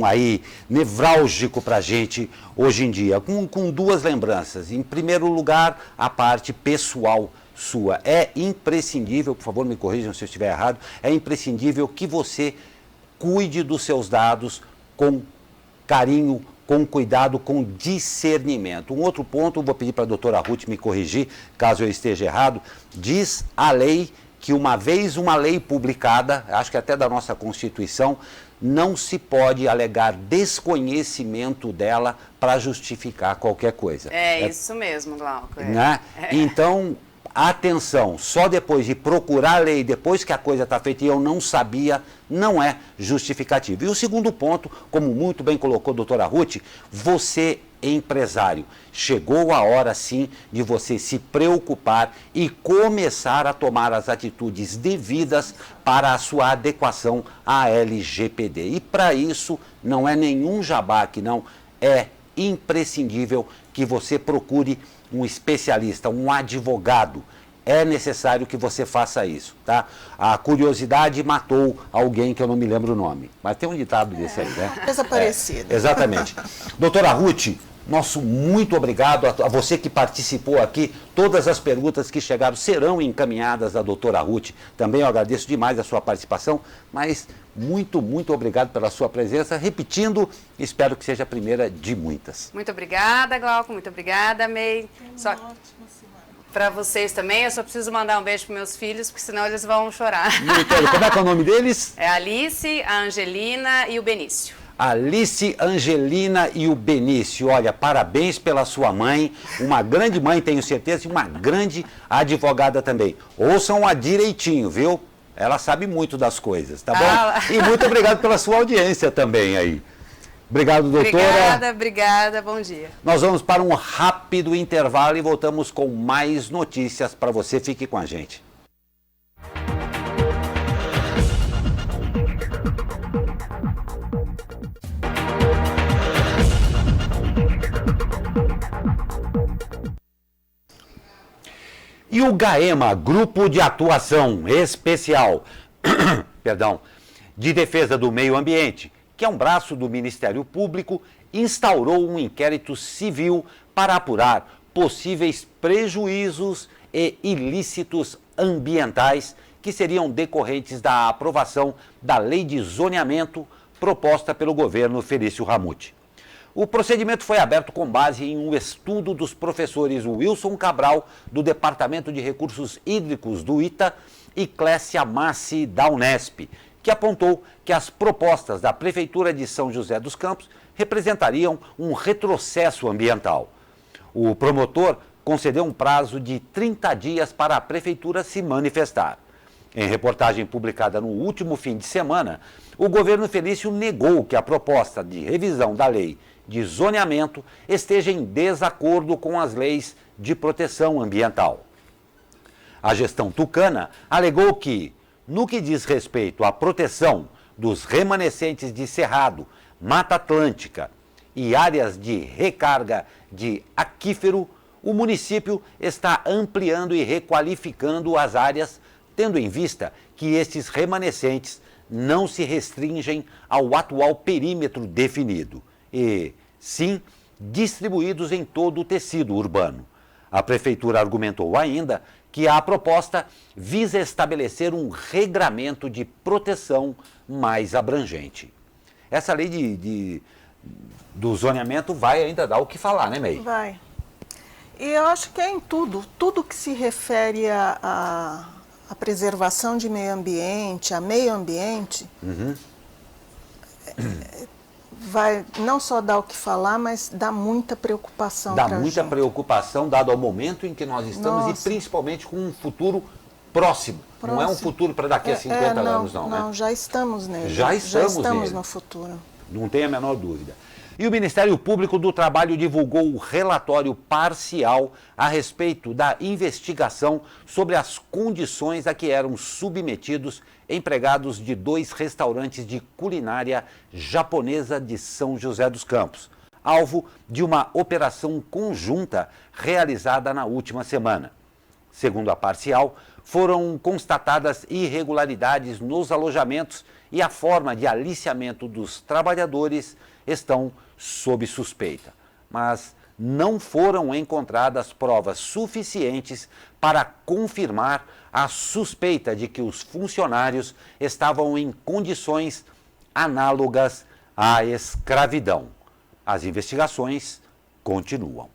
aí nevrálgico para a gente hoje em dia, com duas lembranças. Em primeiro lugar, a parte pessoal sua. É imprescindível, por favor, me corrijam se eu estiver errado, é imprescindível que você cuide dos seus dados com carinho, com cuidado, com discernimento. Um outro ponto, vou pedir para a doutora Ruth me corrigir, caso eu esteja errado, diz a lei que uma vez uma lei publicada, acho que até da nossa Constituição, não se pode alegar desconhecimento dela para justificar qualquer coisa. Isso mesmo, Glauco. Né? Então, atenção, só depois de procurar a lei, depois que a coisa está feita e eu não sabia, não é justificativo. E o segundo ponto, como muito bem colocou a doutora Ruth, você empresário, chegou a hora sim de você se preocupar e começar a tomar as atitudes devidas para a sua adequação à LGPD. E para isso não é nenhum jabá que não, é imprescindível que você procure um especialista, um advogado. É necessário que você faça isso, tá? A curiosidade matou alguém que eu não me lembro o nome. Mas tem um ditado desse aí, né? Desaparecido. Exatamente. Doutora Ruth, Nosso muito obrigado a você que participou aqui. Todas as perguntas que chegaram serão encaminhadas à doutora Ruth. Também eu agradeço demais a sua participação, mas muito obrigado pela sua presença. Repetindo, espero que seja a primeira de muitas. Muito obrigada, Glauco. Muito obrigada, May. Para vocês também, eu só preciso mandar um beijo para meus filhos, porque senão eles vão chorar. Como é que é o nome deles? É a Alice, a Angelina e o Benício. Alice, Angelina e o Benício. Olha, parabéns pela sua mãe, uma grande mãe, tenho certeza, e uma grande advogada também. Ouçam-a direitinho, viu? Ela sabe muito das coisas, tá bom? E muito obrigado pela sua audiência também aí. Obrigado, doutora. Obrigada, bom dia. Nós vamos para um rápido intervalo e voltamos com mais notícias para você. Fique com a gente. E o GAEMA, Grupo de Atuação Especial, de Defesa do Meio Ambiente, que é um braço do Ministério Público, instaurou um inquérito civil para apurar possíveis prejuízos e ilícitos ambientais que seriam decorrentes da aprovação da Lei de Zoneamento proposta pelo governo Felício Ramute. O procedimento foi aberto com base em um estudo dos professores Wilson Cabral, do Departamento de Recursos Hídricos do ITA, e Clécia Massi, da Unesp, que apontou que as propostas da Prefeitura de São José dos Campos representariam um retrocesso ambiental. O promotor concedeu um prazo de 30 dias para a Prefeitura se manifestar. Em reportagem publicada no último fim de semana, o governo Felício negou que a proposta de revisão da lei de zoneamento esteja em desacordo com as leis de proteção ambiental. A gestão tucana alegou que, no que diz respeito à proteção dos remanescentes de Cerrado, Mata Atlântica e áreas de recarga de aquífero, o município está ampliando e requalificando as áreas, tendo em vista que estes remanescentes não se restringem ao atual perímetro definido e, sim, distribuídos em todo o tecido urbano. A Prefeitura argumentou ainda que a proposta visa estabelecer um regramento de proteção mais abrangente. Essa lei do zoneamento vai ainda dar o que falar, né, May? Vai. E eu acho que é em tudo que se refere à preservação de meio ambiente, a meio ambiente, vai não só dar o que falar, mas dá muita preocupação para a gente. Dá muita preocupação, dado ao momento em que nós estamos. Nossa. E principalmente com um futuro próximo. Não é um futuro para daqui a 50 anos, não, né? Não, já estamos nele. Já estamos nele. No futuro. Não tem a menor dúvida. E o Ministério Público do Trabalho divulgou o relatório parcial a respeito da investigação sobre as condições a que eram submetidos empregados de 2 restaurantes de culinária japonesa de São José dos Campos, alvo de uma operação conjunta realizada na última semana. Segundo a parcial, foram constatadas irregularidades nos alojamentos e a forma de aliciamento dos trabalhadores estão sob suspeita, mas não foram encontradas provas suficientes para confirmar a suspeita de que os funcionários estavam em condições análogas à escravidão. As investigações continuam.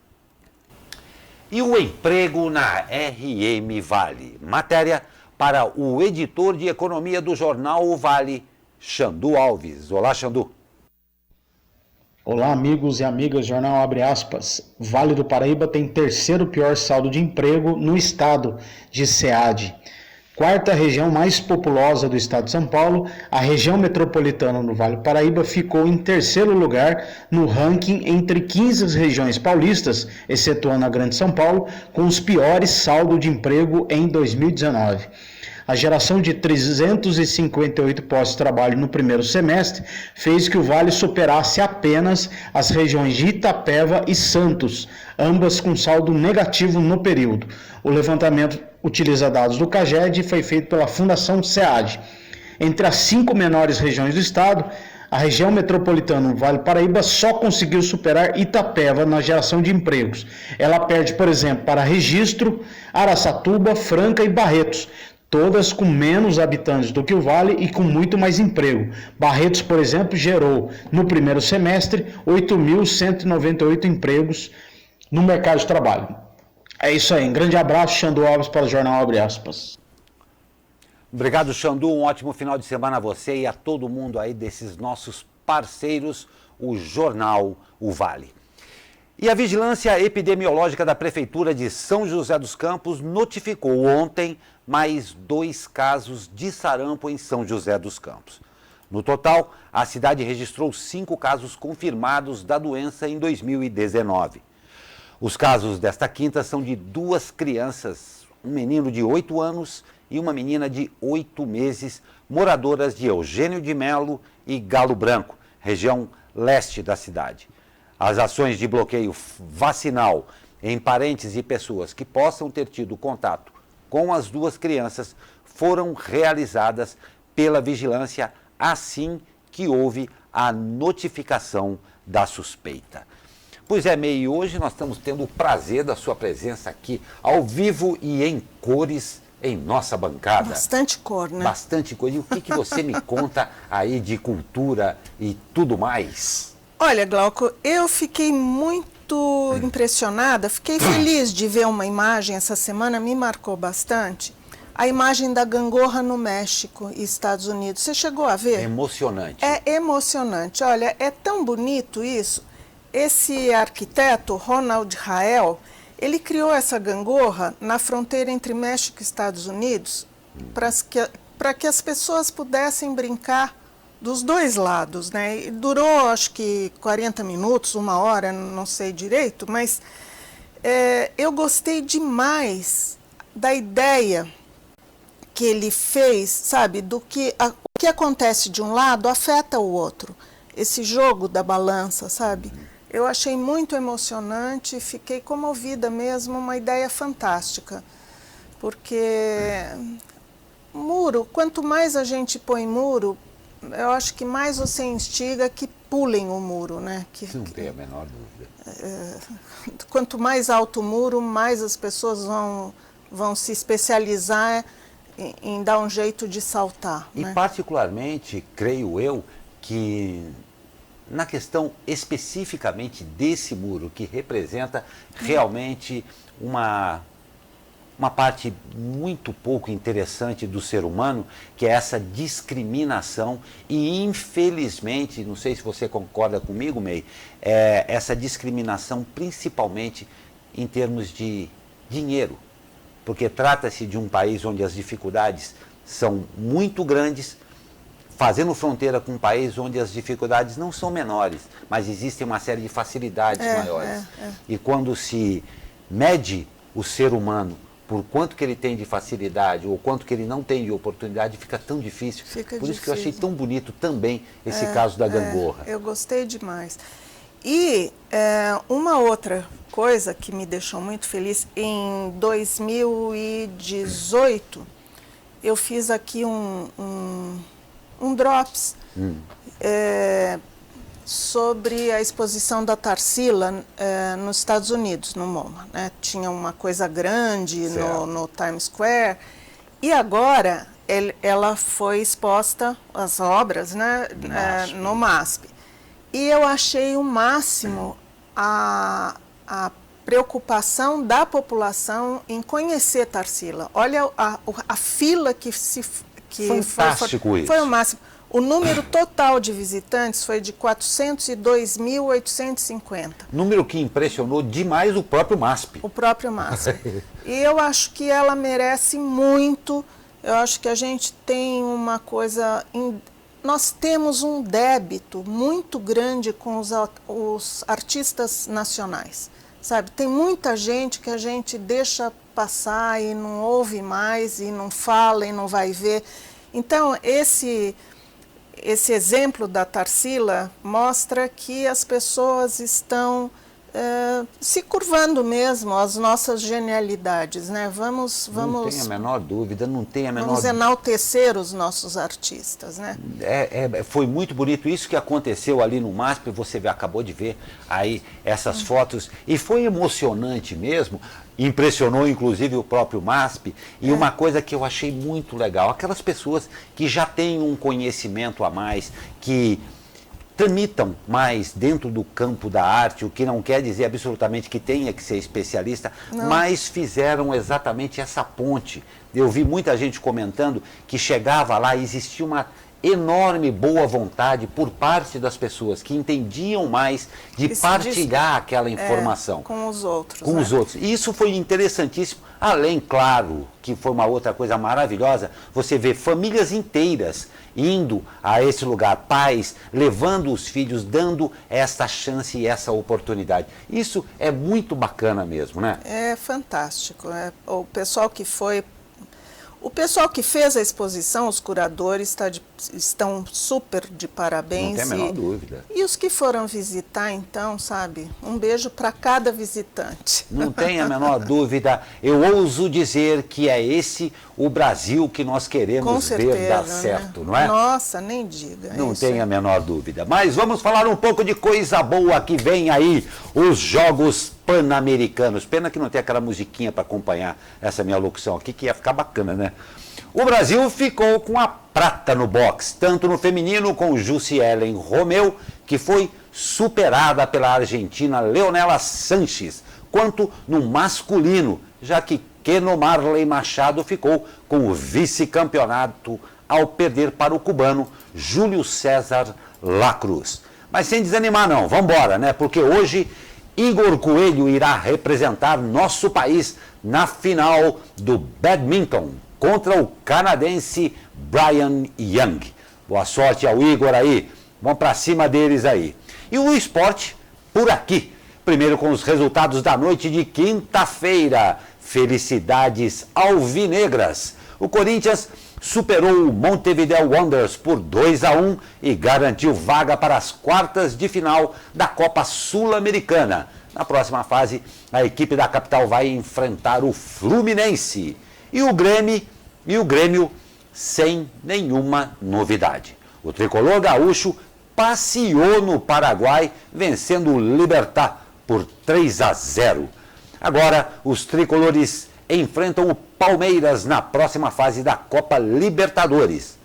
E o emprego na RM Vale? Matéria para o editor de economia do jornal O Vale, Xandu Alves. Olá, Xandu. Olá, amigos e amigas, jornal abre aspas. Vale do Paraíba tem terceiro pior saldo de emprego no estado de SEAD. Quarta região mais populosa do estado de São Paulo, a região metropolitana no Vale do Paraíba ficou em terceiro lugar no ranking entre 15 regiões paulistas, excetuando a Grande São Paulo, com os piores saldos de emprego em 2019. A geração de 358 postos de trabalho no primeiro semestre fez que o Vale superasse apenas as regiões de Itapeva e Santos, ambas com saldo negativo no período. O levantamento utiliza dados do CAGED e foi feito pela Fundação SEAD. Entre as 5 menores regiões do estado, A região metropolitana do Vale do Paraíba só conseguiu superar Itapeva na geração de empregos. Ela perde, por exemplo, para Registro, Araçatuba, Franca e Barretos, todas com menos habitantes do que o Vale e com muito mais emprego. Barretos, por exemplo, gerou no primeiro semestre 8.198 empregos no mercado de trabalho. É isso aí, um grande abraço, Xandu Alves para o Jornal Abre Aspas. Obrigado, Xandu, um ótimo final de semana a você e a todo mundo aí desses nossos parceiros, o Jornal O Vale. E a Vigilância Epidemiológica da Prefeitura de São José dos Campos notificou ontem mais 2 casos de sarampo em São José dos Campos. No total, a cidade registrou 5 casos confirmados da doença em 2019. Os casos desta quinta são de 2 crianças, um menino de 8 anos e uma menina de 8 meses, moradoras de Eugênio de Melo e Galo Branco, região leste da cidade. As ações de bloqueio vacinal em parentes e pessoas que possam ter tido contato com as 2 crianças foram realizadas pela vigilância assim que houve a notificação da suspeita. Pois é, May, hoje nós estamos tendo o prazer da sua presença aqui, ao vivo e em cores, em nossa bancada. Bastante cor, né? Bastante cor. E o que você me conta aí de cultura e tudo mais? Olha, Glauco, eu fiquei muito impressionada, fiquei feliz de ver uma imagem essa semana, me marcou bastante. A imagem da gangorra no México e Estados Unidos. Você chegou a ver? É emocionante. É emocionante. Olha, é tão bonito isso. Esse arquiteto, Ronald Rael, ele criou essa gangorra na fronteira entre México e Estados Unidos para que as pessoas pudessem brincar dos 2 lados, né? E durou, acho que 40 minutos, 1 hora, não sei direito, mas eu gostei demais da ideia que ele fez, sabe, do que o que acontece de um lado afeta o outro. Esse jogo da balança, sabe? Eu achei muito emocionante, fiquei comovida mesmo, uma ideia fantástica. Porque muro, quanto mais a gente põe muro, eu acho que mais você instiga que pulem o muro, né? Não tem a menor dúvida. Quanto mais alto o muro, mais as pessoas vão se especializar em dar um jeito de saltar. E né? particularmente, creio eu, que na questão especificamente desse muro, que representa realmente uma parte muito pouco interessante do ser humano, que é essa discriminação e, infelizmente, não sei se você concorda comigo, May, essa discriminação principalmente em termos de dinheiro, porque trata-se de um país onde as dificuldades são muito grandes, fazendo fronteira com um país onde as dificuldades não são menores, mas existem uma série de facilidades maiores. E quando se mede o ser humano por quanto que ele tem de facilidade ou quanto que ele não tem de oportunidade, fica tão difícil. Por isso que eu achei tão bonito também esse caso da gangorra. Eu gostei demais. E uma outra coisa que me deixou muito feliz, em 2018, eu fiz aqui um drops sobre a exposição da Tarsila nos Estados Unidos, no MoMA. Né? Tinha uma coisa grande no Times Square e agora ela foi exposta, as obras, né, no MASP. E eu achei o máximo a preocupação da população em conhecer Tarsila. Olha a fila que Fantástico isso. Foi o máximo. O número total de visitantes foi de 402.850. Número que impressionou demais o próprio MASP. O próprio MASP. E eu acho que ela merece muito. Eu acho que a gente tem uma coisa... Nós temos um débito muito grande com os artistas nacionais. Sabe? Tem muita gente que a gente deixa passar e não ouve mais, e não fala, e não vai ver. Então, esse exemplo da Tarsila mostra que as pessoas estão se curvando mesmo às nossas genialidades, né? Vamos Não tem a menor dúvida, não tem a menor vamos enaltecer os nossos artistas, né? Foi muito bonito isso que aconteceu ali no MASP, você acabou de ver aí essas fotos, e foi emocionante mesmo, impressionou inclusive o próprio MASP, e uma coisa que eu achei muito legal, aquelas pessoas que já têm um conhecimento a mais, que tramitam mais dentro do campo da arte, o que não quer dizer absolutamente que tenha que ser especialista, mas fizeram exatamente essa ponte. Eu vi muita gente comentando que chegava lá e existia uma enorme boa vontade por parte das pessoas que entendiam mais de partilhar aquela informação com os outros. Com os outros. E isso foi interessantíssimo, além, claro, que foi uma outra coisa maravilhosa, você vê famílias inteiras indo a esse lugar, pais levando os filhos, dando essa chance e essa oportunidade. Isso é muito bacana mesmo, né? É fantástico. O pessoal que foi... O pessoal que fez a exposição, os curadores, estão super de parabéns. Não tem a menor dúvida. E os que foram visitar, então, sabe, um beijo para cada visitante. Não tem a menor dúvida. Eu ouso dizer que é esse o Brasil que nós queremos ver dar certo, não é? Nossa, nem diga. Não tem a menor dúvida. Mas vamos falar um pouco de coisa boa que vem aí, os Jogos Pan-Americanos. Pena que não tem aquela musiquinha para acompanhar essa minha locução aqui, que ia ficar bacana, né? O Brasil ficou com a prata no boxe, tanto no feminino com Jussielen Romeu, que foi superada pela argentina Leonela Sanches, quanto no masculino, já que Keno Marley Machado ficou com o vice-campeonato ao perder para o cubano Júlio César Lacruz. Mas sem desanimar não, vamos embora, né? Porque hoje Igor Coelho irá representar nosso país na final do badminton contra o canadense Brian Young. Boa sorte ao Igor aí, vamos para cima deles aí. E o esporte por aqui, primeiro com os resultados da noite de quinta-feira. Felicidades alvinegras. O Corinthians superou o Montevideo Wanderers por 2-1 e garantiu vaga para as quartas de final da Copa Sul-Americana. Na próxima fase, a equipe da capital vai enfrentar o Fluminense. E o Grêmio sem nenhuma novidade. O tricolor gaúcho passeou no Paraguai, vencendo o Libertad por 3-0. Agora, os tricolores enfrentam o Palmeiras na próxima fase da Copa Libertadores.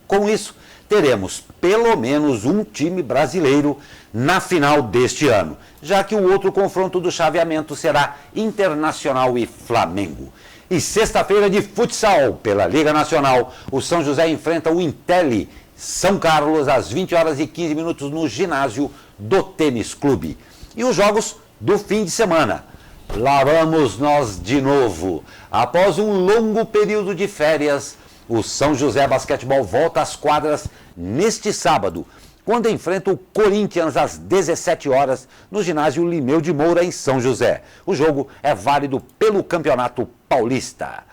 Com isso, teremos pelo menos um time brasileiro na final deste ano, já que o outro confronto do chaveamento será Internacional e Flamengo. E sexta-feira de futsal pela Liga Nacional, o São José enfrenta o Intelli São Carlos às 20h15 no ginásio do Tênis Clube. E os jogos do fim de semana. Lá vamos nós de novo. Após um longo período de férias, o São José Basquetebol volta às quadras neste sábado, quando enfrenta o Corinthians às 17 horas no ginásio Limeu de Moura, em São José. O jogo é válido pelo Campeonato Paulista.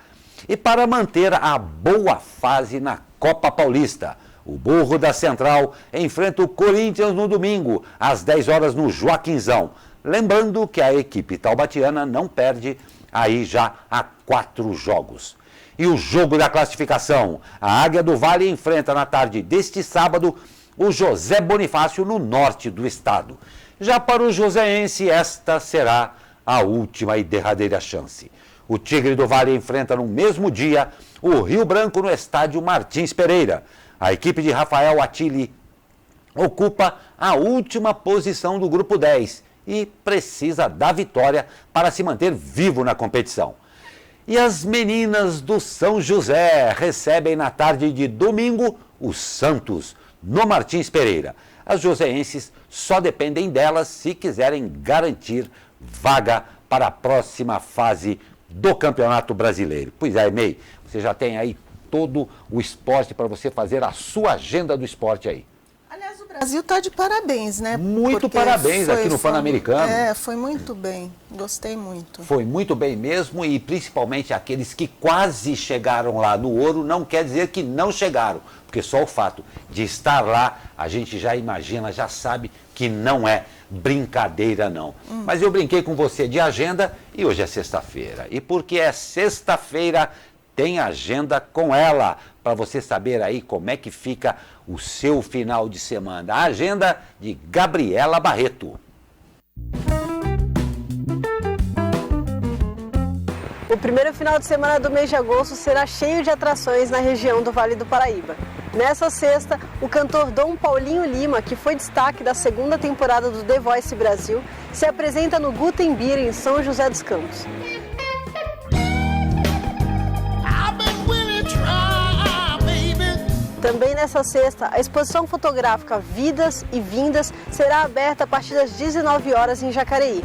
E para manter a boa fase na Copa Paulista, o Burro da Central enfrenta o Corinthians no domingo, às 10 horas no Joaquinzão. Lembrando que a equipe taubatiana não perde aí já há 4 jogos. E o jogo da classificação, a Águia do Vale enfrenta na tarde deste sábado o José Bonifácio no norte do estado. Já para o joseense, esta será a última e derradeira chance. O Tigre do Vale enfrenta no mesmo dia o Rio Branco no estádio Martins Pereira. A equipe de Rafael Attili ocupa a última posição do grupo 10 e precisa da vitória para se manter vivo na competição. E as meninas do São José recebem na tarde de domingo o Santos, no Martins Pereira. As joseenses só dependem delas se quiserem garantir vaga para a próxima fase do Campeonato Brasileiro. Pois é, May, você já tem aí todo o esporte para você fazer a sua agenda do esporte aí. Aliás, o Brasil está de parabéns, né? Muito Porque parabéns aqui no Pan-Americano. Foi muito bem, gostei muito. Foi muito bem mesmo, e principalmente aqueles que quase chegaram lá no ouro, não quer dizer que não chegaram, porque só o fato de estar lá, a gente já imagina, já sabe que não é brincadeira não. Mas eu brinquei com você de agenda e hoje é sexta-feira. E porque é sexta-feira, tem agenda com ela, para você saber aí como é que fica o seu final de semana. A agenda de Gabriela Barreto. O primeiro final de semana do mês de agosto será cheio de atrações na região do Vale do Paraíba. Nessa sexta, o cantor Dom Paulinho Lima, que foi destaque da segunda temporada do The Voice Brasil, se apresenta no Gutenberg, em São José dos Campos. Também nessa sexta, a exposição fotográfica Vidas e Vindas será aberta a partir das 19 horas em Jacareí.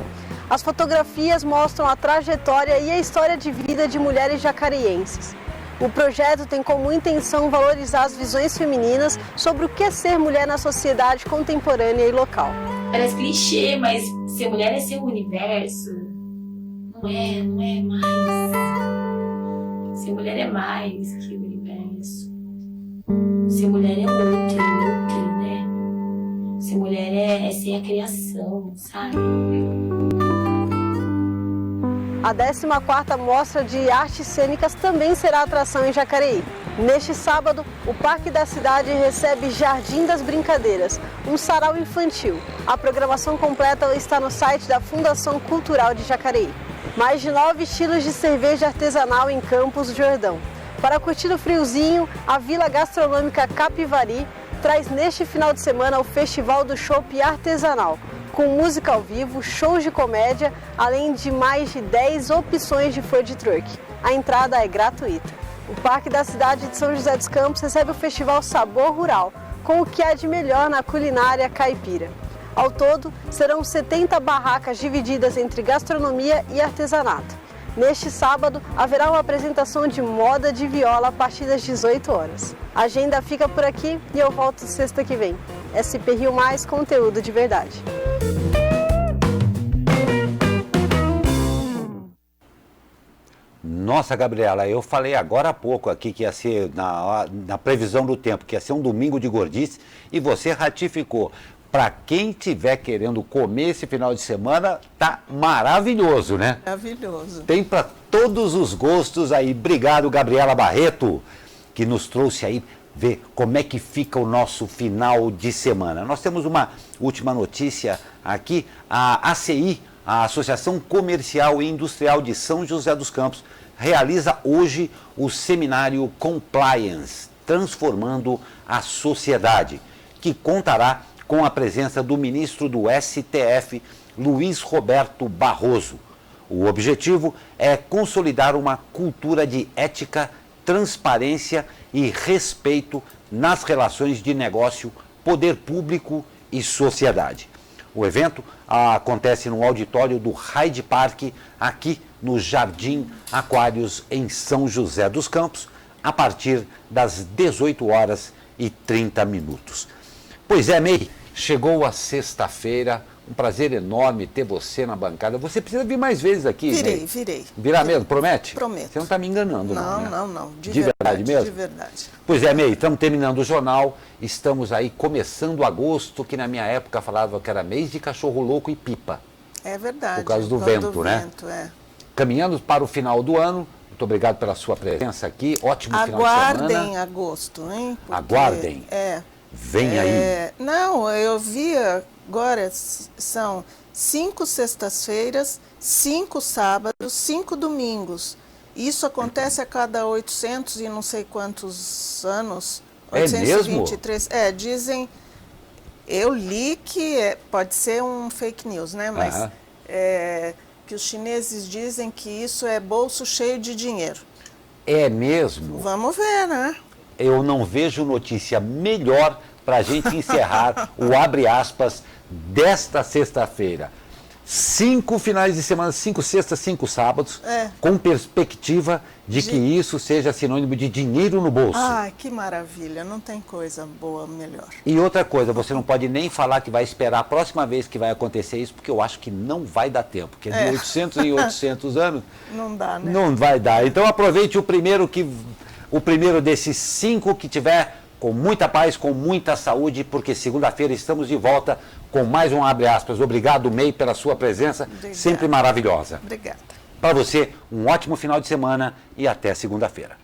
As fotografias mostram a trajetória e a história de vida de mulheres jacareienses. O projeto tem como intenção valorizar as visões femininas sobre o que é ser mulher na sociedade contemporânea e local. Parece clichê, mas ser mulher é ser o universo. Não é mais. Ser mulher é mais que o universo. Ser mulher é outro, né? Ser mulher é ser a criação, sabe? A 14ª Mostra de Artes Cênicas também será atração em Jacareí. Neste sábado, o Parque da Cidade recebe Jardim das Brincadeiras, um sarau infantil. A programação completa está no site da Fundação Cultural de Jacareí. Mais de 9 estilos de cerveja artesanal em Campos do Jordão. Para curtir o friozinho, a Vila Gastronômica Capivari traz neste final de semana o Festival do Chopp Artesanal, com música ao vivo, shows de comédia, além de mais de 10 opções de food truck. A entrada é gratuita. O Parque da Cidade de São José dos Campos recebe o Festival Sabor Rural, com o que há de melhor na culinária caipira. Ao todo, serão 70 barracas divididas entre gastronomia e artesanato. Neste sábado, haverá uma apresentação de moda de viola a partir das 18 horas. A agenda fica por aqui e eu volto sexta que vem. SP Rio Mais, conteúdo de verdade. Nossa, Gabriela, eu falei agora há pouco aqui que ia ser, na previsão do tempo, que ia ser um domingo de gordice, e você ratificou. Para quem estiver querendo comer esse final de semana, tá maravilhoso, né? Maravilhoso. Tem para todos os gostos aí. Obrigado, Gabriela Barreto, que nos trouxe aí ver como é que fica o nosso final de semana. Nós temos uma última notícia aqui. A ACI, a Associação Comercial e Industrial de São José dos Campos, realiza hoje o seminário Compliance, Transformando a Sociedade, que contará com a presença do ministro do STF, Luiz Roberto Barroso. O objetivo é consolidar uma cultura de ética, transparência e respeito nas relações de negócio, poder público e sociedade. O evento acontece no auditório do Hyde Park, aqui no Jardim Aquários, em São José dos Campos, a partir das 18h30. Pois é, May, chegou a sexta-feira, um prazer enorme ter você na bancada. Você precisa vir mais vezes aqui, May. Virei. Virá mesmo, promete? Prometo. Você não está me enganando, não, né? Não. De verdade mesmo? De verdade. Pois é, May, estamos terminando o jornal, estamos aí começando agosto, que na minha época falava que era mês de cachorro louco e pipa. É verdade. Por causa do vento, né? Caminhando para o final do ano, muito obrigado pela sua presença aqui, ótimo final de semana. Aguardem agosto, hein? Porque, aguardem. Vem aí. Não, eu vi agora, são 5 sextas-feiras, 5 sábados, 5 domingos. Isso acontece a cada 800 e não sei quantos anos. 823. É mesmo? Dizem, eu li que pode ser um fake news, né? Mas que os chineses dizem que isso é bolso cheio de dinheiro. É mesmo? Vamos ver, né? Eu não vejo notícia melhor para a gente encerrar o Abre Aspas desta sexta-feira. 5 finais de semana, 5 sextas, 5 sábados, É. com perspectiva de que isso seja sinônimo de dinheiro no bolso. Ai, que maravilha, não tem coisa boa melhor. E outra coisa, você não pode nem falar que vai esperar a próxima vez que vai acontecer isso, porque eu acho que não vai dar tempo, porque de 800 em 800 anos Não dá, né? não vai dar. Então aproveite o primeiro desses 5 que tiver com muita paz, com muita saúde, porque segunda-feira estamos de volta com mais um Abre Aspas. Obrigado, May, pela sua presença, Obrigada. sempre maravilhosa. Obrigada. Para você, um ótimo final de semana e até segunda-feira.